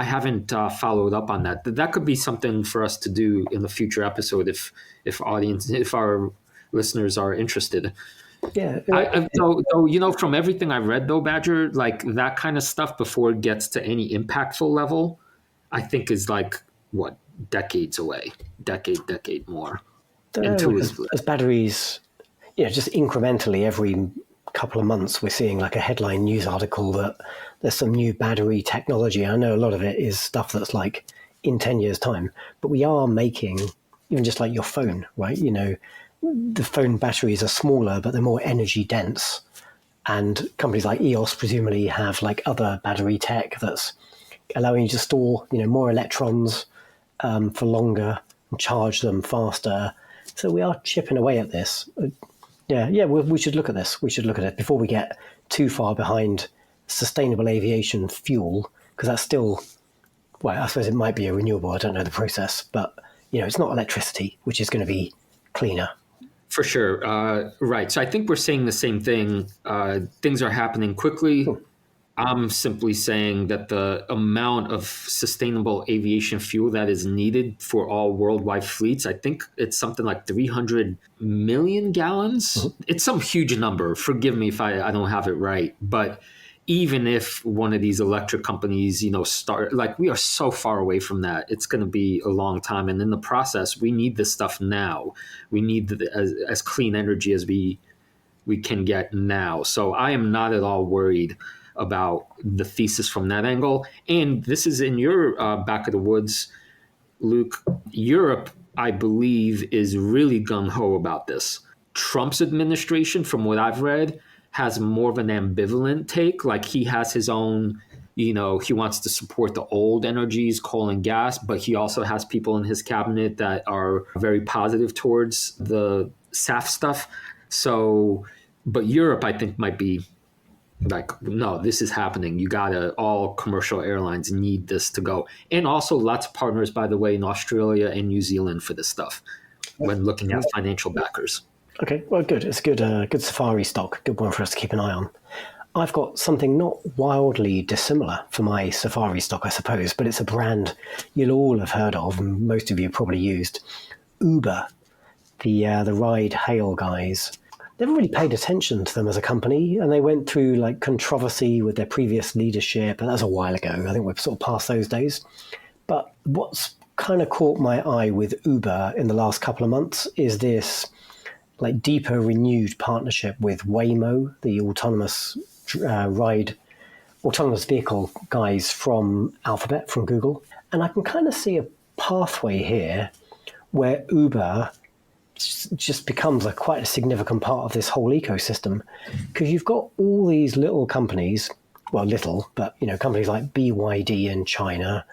haven't followed up on that. That could be something for us to do in a future episode if our listeners are interested. Yeah. Though, from everything I read though, Badger, like that kind of stuff before it gets to any impactful level, I think is like what, decade more. As batteries, just incrementally every couple of months, we're seeing like a headline news article that there's some new battery technology. I know a lot of it is stuff that's like in 10 years time, but we are making, even just like your phone, right? The phone batteries are smaller, but they're more energy dense. And companies like EOS presumably have like other battery tech that's allowing you to store, more electrons for longer and charge them faster. So we are chipping away at this. We should look at this. We should look at it before we get too far behind sustainable aviation fuel, because that's still, I suppose it might be a renewable. I don't know the process, but it's not electricity, which is going to be cleaner. For sure. Right. So I think we're saying the same thing. Things are happening quickly. I'm simply saying that the amount of sustainable aviation fuel that is needed for all worldwide fleets, I think it's something like 300 million gallons. Mm-hmm. It's some huge number. Forgive me if I don't have it right. But even if one of these electric companies, start, like we are so far away from that, it's going to be a long time. And in the process, we need this stuff now. We need as clean energy as we can get now. So I am not at all worried about the thesis from that angle. And this is in your back of the woods, Luke. Europe I believe, is really gung-ho about this. Trump's administration, from what I've read, has more of an ambivalent take. Like he has his own, he wants to support the old energies, coal and gas, but he also has people in his cabinet that are very positive towards the SAF stuff. So, but Europe, I think, might be like, no, this is happening. You gotta, all commercial airlines need this to go. And also lots of partners, by the way, in Australia and New Zealand for this stuff when looking at financial backers. Okay, well, good. It's a good Safari stock, good one for us to keep an eye on. I've got something not wildly dissimilar for my Safari stock, I suppose, but it's a brand you'll all have heard of, and most of you probably used. Uber, the ride hail guys. Never really paid attention to them as a company, and they went through like controversy with their previous leadership, and that was a while ago. I think we've sort of passed those days. But what's kind of caught my eye with Uber in the last couple of months is this like deeper renewed partnership with Waymo, the autonomous vehicle guys from Alphabet, from Google. And I can kind of see a pathway here where Uber just becomes quite a significant part of this whole ecosystem, because you've got all these little companies, well, little, but companies like BYD in China,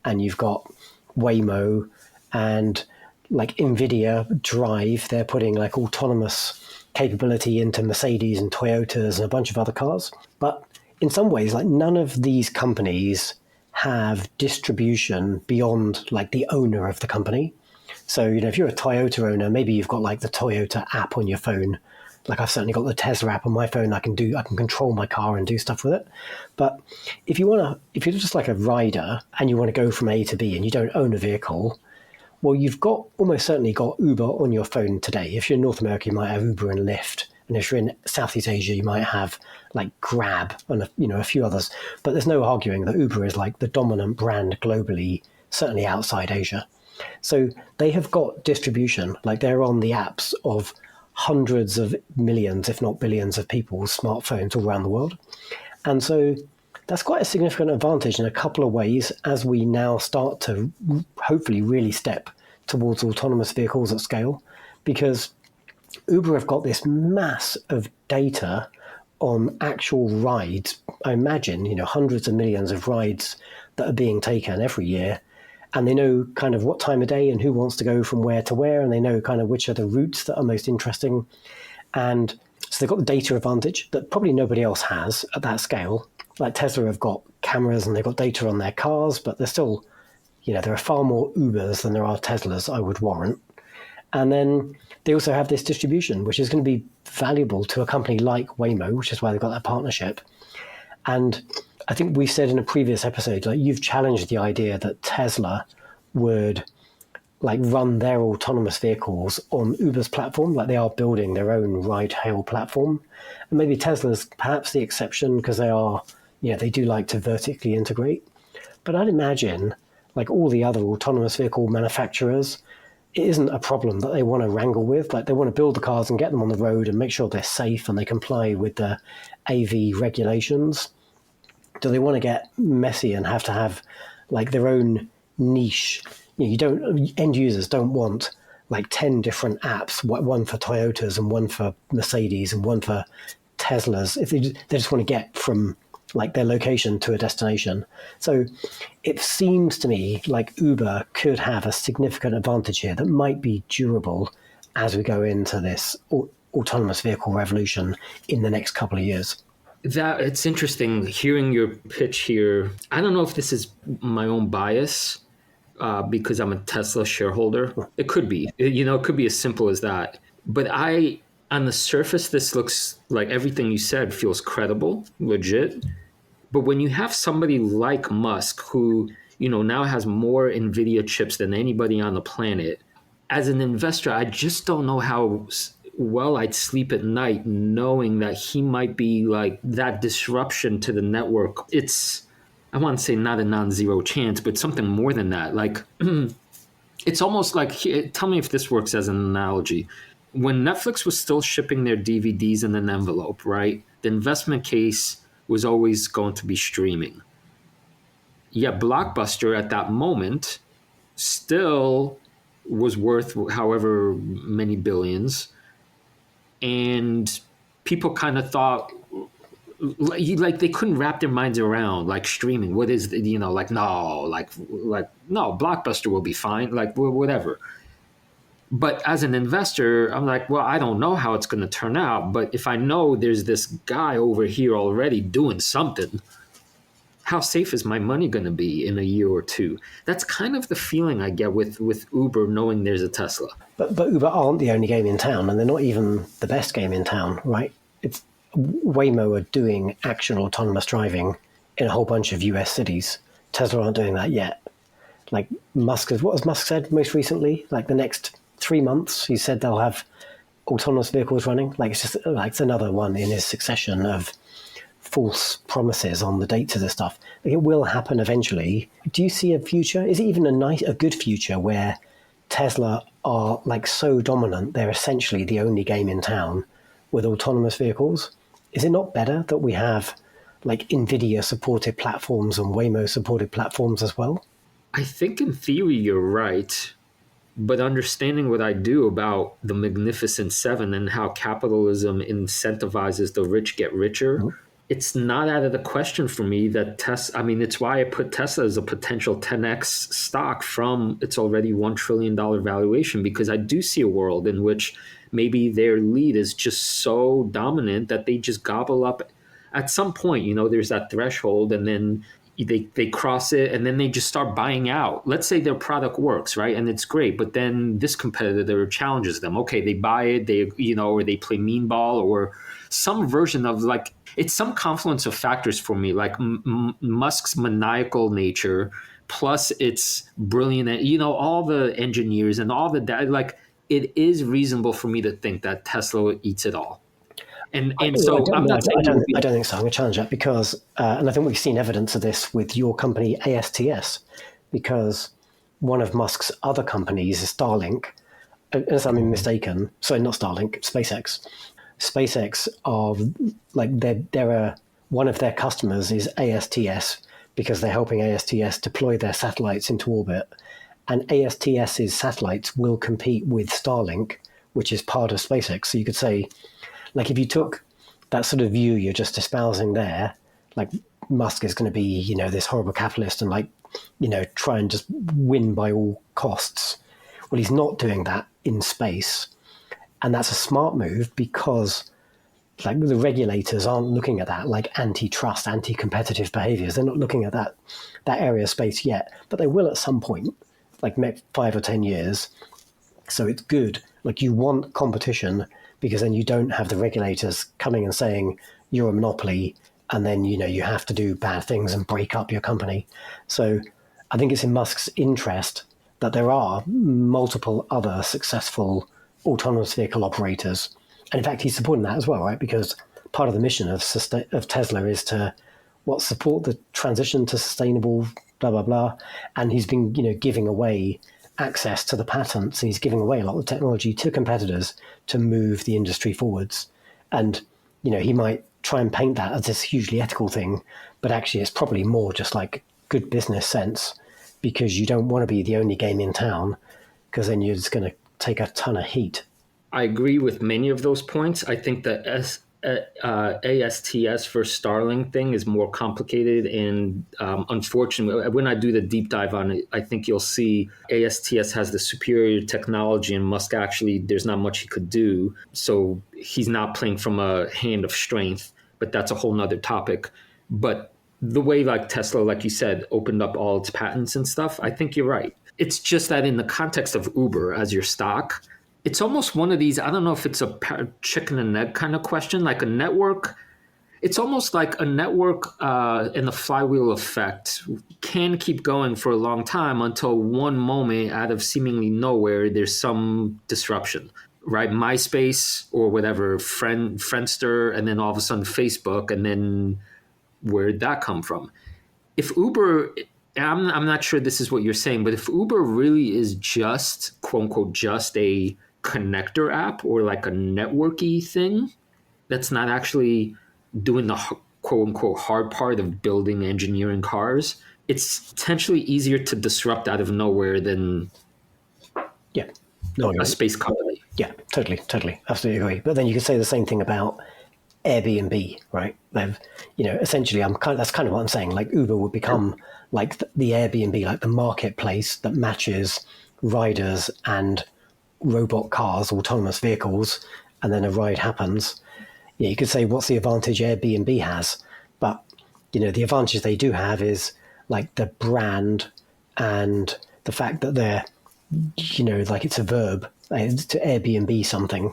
and you've got Waymo and like NVIDIA Drive. They're putting like autonomous capability into Mercedes and Toyotas and a bunch of other cars. But in some ways, like none of these companies have distribution beyond like the owner of the company. So, if you're a Toyota owner, maybe you've got like the Toyota app on your phone. Like I've certainly got the Tesla app on my phone. I can control my car and do stuff with it. But if you're just like a rider and you want to go from A to B and you don't own a vehicle, well, you've almost certainly got Uber on your phone today. If you're in North America, you might have Uber and Lyft. And if you're in Southeast Asia, you might have like Grab and a few others. But there's no arguing that Uber is like the dominant brand globally, certainly outside Asia. So they have got distribution, like they're on the apps of hundreds of millions, if not billions of people's smartphones all around the world. And so that's quite a significant advantage in a couple of ways as we now start to hopefully really step towards autonomous vehicles at scale, because Uber have got this mass of data on actual rides. I imagine, hundreds of millions of rides that are being taken every year. And they know kind of what time of day and who wants to go from where to where, and they know kind of which are the routes that are most interesting. And so they've got the data advantage that probably nobody else has at that scale. Like Tesla have got cameras and they've got data on their cars, but they're still, there are far more Ubers than there are Teslas, I would warrant. And then they also have this distribution, which is going to be valuable to a company like Waymo, which is why they've got that partnership. And I think we said in a previous episode, like you've challenged the idea that Tesla would like run their autonomous vehicles on Uber's platform, like they are building their own ride-hail platform. And maybe Tesla's perhaps the exception because they do like to vertically integrate. But I'd imagine like all the other autonomous vehicle manufacturers, it isn't a problem that they want to wrangle with. Like they want to build the cars and get them on the road and make sure they're safe and they comply with the AV regulations. Do they want to get messy and have to have like their own niche? End users don't want like 10 different apps, one for Toyotas and one for Mercedes and one for Teslas. If they just want to get from like their location to a destination. So it seems to me like Uber could have a significant advantage here that might be durable as we go into this autonomous vehicle revolution in the next couple of years. That it's interesting hearing your pitch here. I don't know if this is my own bias because I'm a Tesla shareholder. It could be, it could be as simple as that. But on the surface, this looks like everything you said feels credible, legit. But when you have somebody like Musk, who, now has more NVIDIA chips than anybody on the planet, as an investor, I just don't know how well I'd sleep at night knowing that he might be like that disruption to the network. It's, I want to say not a non-zero chance, but something more than that. Like, it's almost like, tell me if this works as an analogy. When Netflix was still shipping their DVDs in an envelope, right? The investment case was always going to be streaming. Yet Blockbuster at that moment still was worth however many billions, and people kind of thought like they couldn't wrap their minds around like streaming. What is like no, like no, Blockbuster will be fine, like whatever. But as an investor, I'm like, well, I don't know how it's going to turn out, but if I know there's this guy over here already doing something, how safe is my money going to be in a year or two? That's kind of the feeling I get with Uber, knowing there's a Tesla. But Uber aren't the only game in town, and they're not even the best game in town, right? It's Waymo are doing actual autonomous driving in a whole bunch of US cities. Tesla aren't doing that yet. Like what has Musk said most recently? Like the next 3 months, he said they'll have autonomous vehicles running. Like it's just like it's another one in his succession of false promises on the dates of this stuff. Like, it will happen eventually. Do you see a future? Is it even a good future where Tesla are like so dominant they're essentially the only game in town with autonomous vehicles? Is it not better that we have like NVIDIA supported platforms and Waymo supported platforms as well? I think in theory you're right, but understanding what I do about the Magnificent Seven and how capitalism incentivizes the rich get richer, Mm-hmm. It's not out of the question for me that it's why I put Tesla as a potential 10x stock from its already $1 trillion valuation, because I do see a world in which maybe their lead is just so dominant that they just gobble up at some point. There's that threshold, and then they cross it, and then they just start buying out. Let's say their product works, right, and it's great, but then this competitor challenges them. Okay, they buy it, or they play mean ball, or some version of like, it's some confluence of factors for me, like Musk's maniacal nature plus its brilliant, all the engineers and all the data. Like, it is reasonable for me to think that Tesla eats it all. And so I'm not saying I don't think so. I'm going to challenge that because, and I think we've seen evidence of this with your company ASTS, because one of Musk's other companies is Starlink. Unless I'm mistaken, sorry, not Starlink, SpaceX. SpaceX are like they're one of their customers is ASTS because they're helping ASTS deploy their satellites into orbit, and ASTS's satellites will compete with Starlink, which is part of SpaceX. So you could say, like, if you took that sort of view you're just espousing there, like Musk is going to be, this horrible capitalist and try and just win by all costs. Well, he's not doing that in space. And that's a smart move because like the regulators aren't looking at that, like antitrust, anti-competitive behaviors. They're not looking at that area of space yet, but they will at some point, like next 5 or 10 years. So it's good. Like you want competition because then you don't have the regulators coming and saying you're a monopoly and then, you have to do bad things and break up your company. So I think it's in Musk's interest that there are multiple other successful autonomous vehicle operators. And in fact, he's supporting that as well, right? Because part of the mission of Tesla is to support the transition to sustainable blah, blah, blah. And he's been, giving away access to the patents, and he's giving away a lot of the technology to competitors to move the industry forwards. And, he might try and paint that as this hugely ethical thing, but actually it's probably more just like good business sense, because you don't want to be the only game in town, because then you're just going to take a ton of heat. I agree with many of those points. I think the ASTS for Starlink thing is more complicated, and unfortunately, when I do the deep dive on it, I think you'll see ASTS has the superior technology, and Musk actually, there's not much he could do. So he's not playing from a hand of strength, but that's a whole nother topic. But the way like Tesla, like you said, opened up all its patents and stuff, I think you're right. It's just that in the context of Uber as your stock, it's almost one of these, I don't know if it's a chicken and egg kind of question, like a network. It's almost like a network and the flywheel effect can keep going for a long time until one moment out of seemingly nowhere, there's some disruption, right? MySpace or whatever, Friendster, and then all of a sudden Facebook, and then where did that come from? If Uber, I'm not sure this is what you're saying, but if Uber really is just, quote unquote, just a connector app or like a networky thing that's not actually doing the quote unquote hard part of building engineering cars, it's potentially easier to disrupt out of nowhere than Yeah. No, a space company. yeah, totally, absolutely agree. But then you could say the same thing about Airbnb, right? They've, essentially, that's kind of what I'm saying. Like Uber would become like the Airbnb, like the marketplace that matches riders and robot cars, autonomous vehicles, and then a ride happens. Yeah, you could say, what's the advantage Airbnb has? But, the advantage they do have is like the brand and the fact that they're, like it's a verb, to Airbnb something,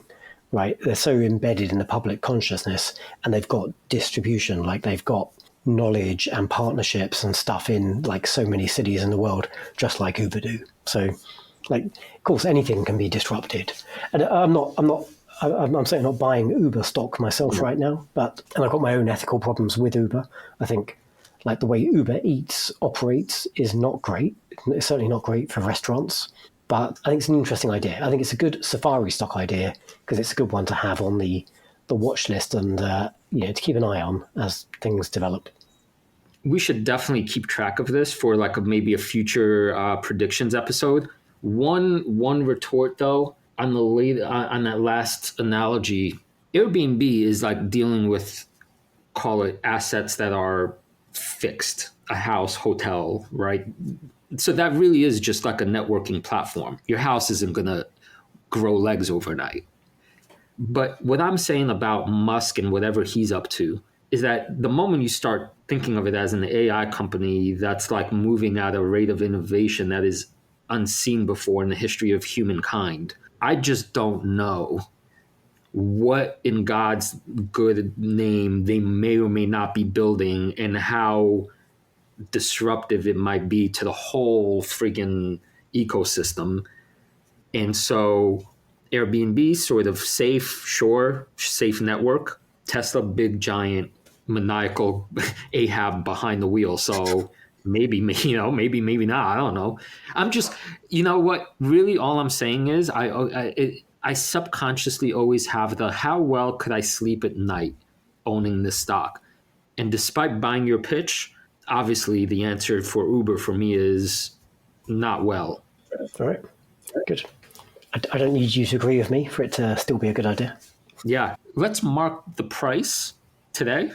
right? They're so embedded in the public consciousness, and they've got distribution, like they've got knowledge and partnerships and stuff in like so many cities in the world, just like Uber do. So, like, of course, anything can be disrupted. And I'm certainly not buying Uber stock myself right now, and I've got my own ethical problems with Uber. I think like the way Uber Eats operates is not great. It's certainly not great for restaurants. But I think it's an interesting idea. I think it's a good Safari stock idea because it's a good one to have on the watch list and to keep an eye on as things develop. We should definitely keep track of this for like maybe a future predictions episode. One retort though on on that last analogy, Airbnb is like dealing with, call it, assets that are fixed, a house, hotel, right? So that really is just like a networking platform. Your house isn't going to grow legs overnight. But what I'm saying about Musk and whatever he's up to is that the moment you start thinking of it as an AI company that's like moving at a rate of innovation that is unseen before in the history of humankind, I just don't know what in God's good name they may or may not be building and how disruptive it might be to the whole friggin' ecosystem. And so Airbnb, sort of safe, sure, safe network. Tesla, big, giant, maniacal Ahab behind the wheel. So maybe not. I don't know. I'm just, what? Really, all I'm saying is I subconsciously always have the how well could I sleep at night owning this stock. And despite buying your pitch, obviously the answer for Uber for me is not well. All right, good. I don't need you to agree with me for it to still be a good idea. Yeah, let's mark the price today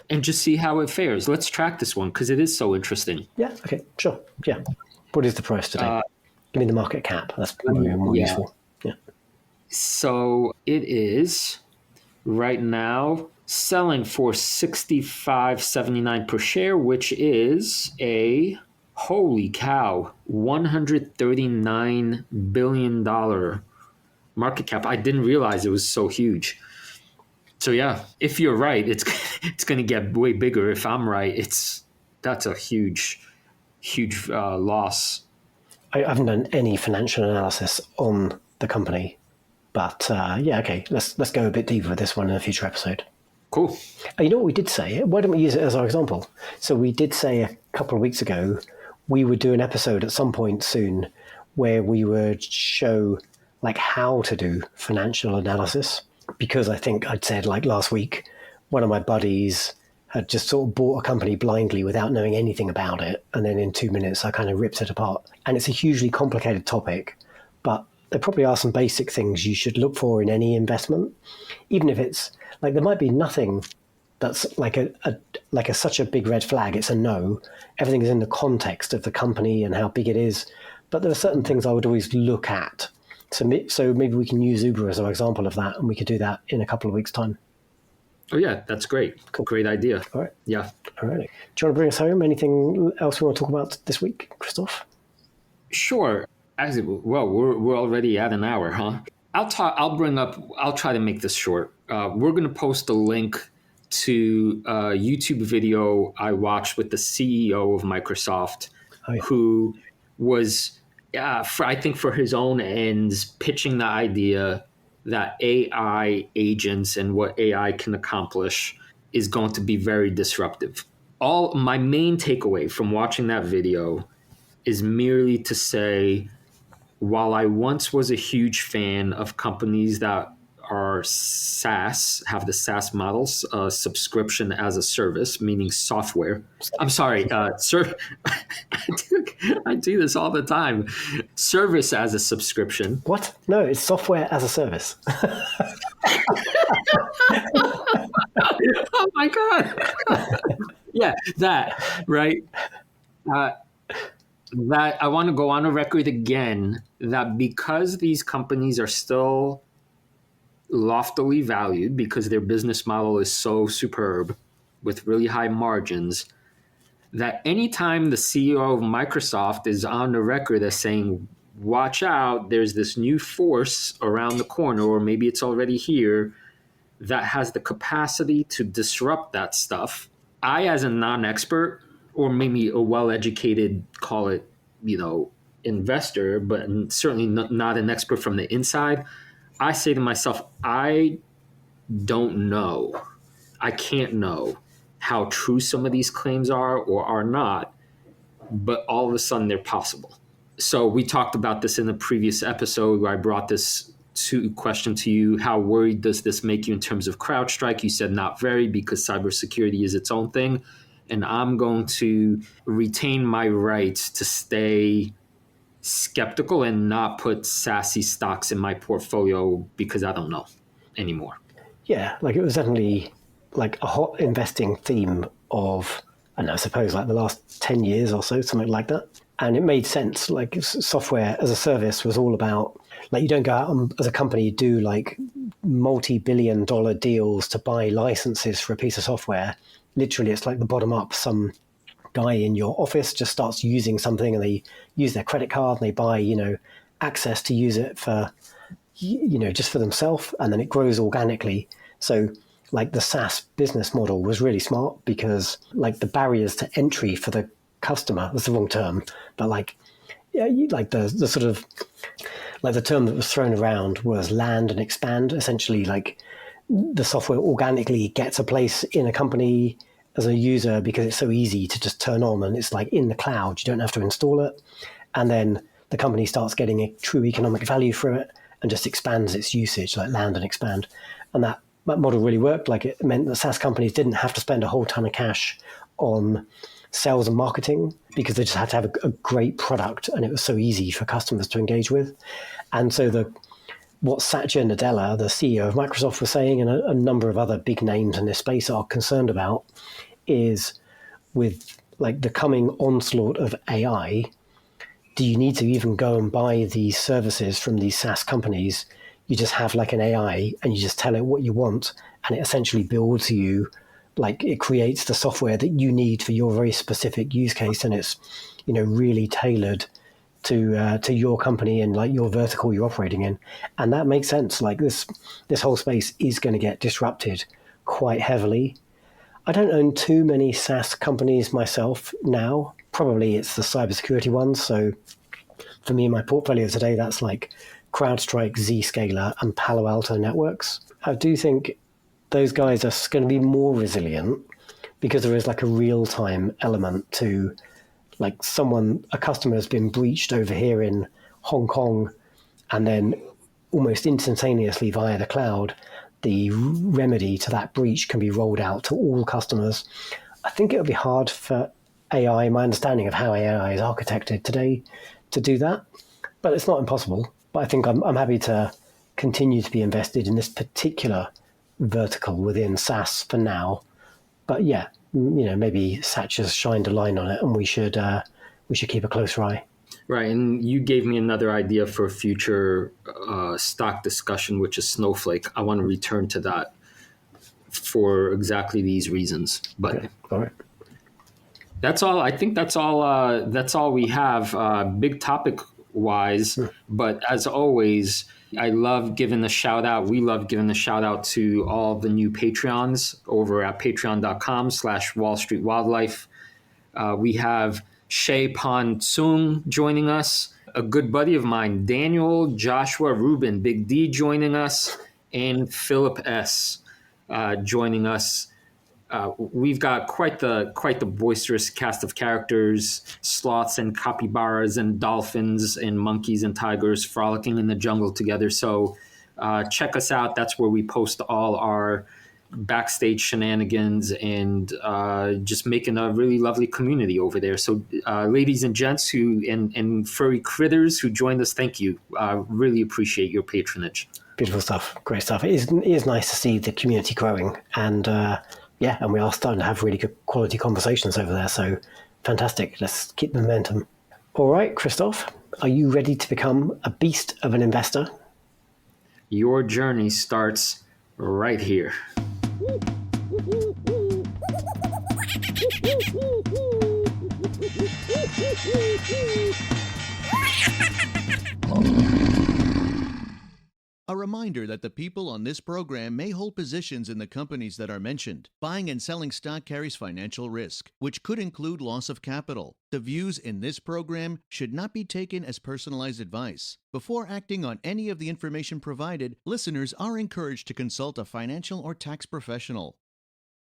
and just see how it fares. Let's track this one because it is so interesting. Yeah, okay, sure. Yeah. What is the price today? Give me the market cap. That's probably more useful. Yeah. So it is right now selling for $65.79 per share, which is a holy cow, $139 billion market cap. I didn't realize it was so huge. So yeah, if you're right, it's going to get way bigger. If I'm right, that's a huge loss. I haven't done any financial analysis on the company, but okay, let's go a bit deeper with this one in a future episode. Cool. You know what we did say? Why don't we use it as our example? So we did say a couple of weeks ago we would do an episode at some point soon where we would show like how to do financial analysis, because I think I'd said like last week, one of my buddies had just sort of bought a company blindly without knowing anything about it. And then in 2 minutes, I kind of ripped it apart. And it's a hugely complicated topic, but there probably are some basic things you should look for in any investment, even if it's like, there might be nothing that's like such a big red flag. It's a no. Everything is in the context of the company and how big it is. But there are certain things I would always look at. So maybe we can use Uber as our example of that, and we could do that in a couple of weeks' time. Oh yeah, that's great. Cool. Great idea. All right. Yeah. All right. Do you want to bring us home? Anything else we want to talk about this week, Christoph? Sure. Actually, well, we're already at an hour, huh? I'll try to make this short. We're going to post a link to a YouTube video I watched with the CEO of Microsoft, who was, I think for his own ends, pitching the idea that AI agents and what AI can accomplish is going to be very disruptive. My main takeaway from watching that video is merely to say, while I once was a huge fan of companies that are SaaS, have the SaaS models, subscription as a service, meaning software. I'm sorry, sir. I do this all the time. Service as a subscription. What? No, it's software as a service. Oh my God. Yeah, that, right? Uh, that I want to go on a record again that because these companies are still loftily valued because their business model is so superb with really high margins, that anytime the CEO of Microsoft is on the record as saying, watch out, there's this new force around the corner, or maybe it's already here, that has the capacity to disrupt that stuff. I, as a non-expert, or maybe a well-educated, call it, investor, but certainly not an expert from the inside, I say to myself, I don't know. I can't know how true some of these claims are or are not, but all of a sudden they're possible. So we talked about this in a previous episode where I brought this question to you. How worried does this make you in terms of CrowdStrike? You said not very, because cybersecurity is its own thing. And I'm going to retain my right to stay skeptical and not put sassy stocks in my portfolio because I don't know anymore. Yeah, like it was definitely like a hot investing theme of, I suppose like the last 10 years or so, something like that. And it made sense. Like software as a service was all about, like, you don't go out and, as a company, do like multi-billion-dollar deals to buy licenses for a piece of software. Literally, it's like the bottom up. Some guy in your office just starts using something and they use their credit card and they buy, access to use it for, just for themselves. And then it grows organically. So like the SaaS business model was really smart because like the barriers to entry for the customer, that's the wrong term, but like, yeah, like the sort of, like the term that was thrown around was land and expand. Essentially, like the software organically gets a place in a company as a user because it's so easy to just turn on and it's like in the cloud. You don't have to install it. And then the company starts getting a true economic value from it and just expands its usage, like land and expand. And that model really worked. Like it meant that SaaS companies didn't have to spend a whole ton of cash on sales and marketing because they just had to have a great product and it was so easy for customers to engage with. And so what Satya Nadella, the CEO of Microsoft, was saying, and a number of other big names in this space are concerned about, is with like the coming onslaught of AI, do you need to even go and buy these services from these SaaS companies? You just have like an AI and you just tell it what you want and it essentially builds you, like it creates the software that you need for your very specific use case, and it's really tailored to your company and like your vertical you're operating in. And that makes sense. Like this whole space is going to get disrupted quite heavily. I don't own too many SaaS companies myself now. Probably it's the cybersecurity ones. So for me, my portfolio today, that's like CrowdStrike, Zscaler, and Palo Alto Networks. I do think those guys are going to be more resilient because there is like a real-time element to like a customer has been breached over here in Hong Kong, and then almost instantaneously via the cloud, the remedy to that breach can be rolled out to all customers. I think it would be hard for AI, my understanding of how AI is architected today, to do that, but it's not impossible. But I think I'm happy to continue to be invested in this particular vertical within SaaS for now. But yeah, maybe Satya's shined a line on it, and we should keep a closer eye. Right, and you gave me another idea for a future stock discussion, which is Snowflake. I want to return to that for exactly these reasons. But okay. All right, that's all. I think that's all. That's all we have. Big topic wise, but as always, I love giving a shout out. We love giving a shout out to all the new Patreons over at patreon.com/Wall Street Wildlife. We have Shay Pon Tsung joining us, a good buddy of mine, Daniel Joshua Rubin, Big D joining us, and Philip S joining us. We've got quite the boisterous cast of characters: sloths and capybaras and dolphins and monkeys and tigers frolicking in the jungle together. So check us out. That's where we post all our backstage shenanigans and just making a really lovely community over there. So ladies and gents and furry critters who joined us, thank you. Really appreciate your patronage. Beautiful stuff. Great stuff. It is nice to see the community growing, and and we are starting to have really good quality conversations over there. So fantastic. Let's keep the momentum. All right, Christoph, are you ready to become a beast of an investor? Your journey starts right here. A reminder that the people on this program may hold positions in the companies that are mentioned. Buying and selling stock carries financial risk, which could include loss of capital. The views in this program should not be taken as personalized advice. Before acting on any of the information provided, listeners are encouraged to consult a financial or tax professional.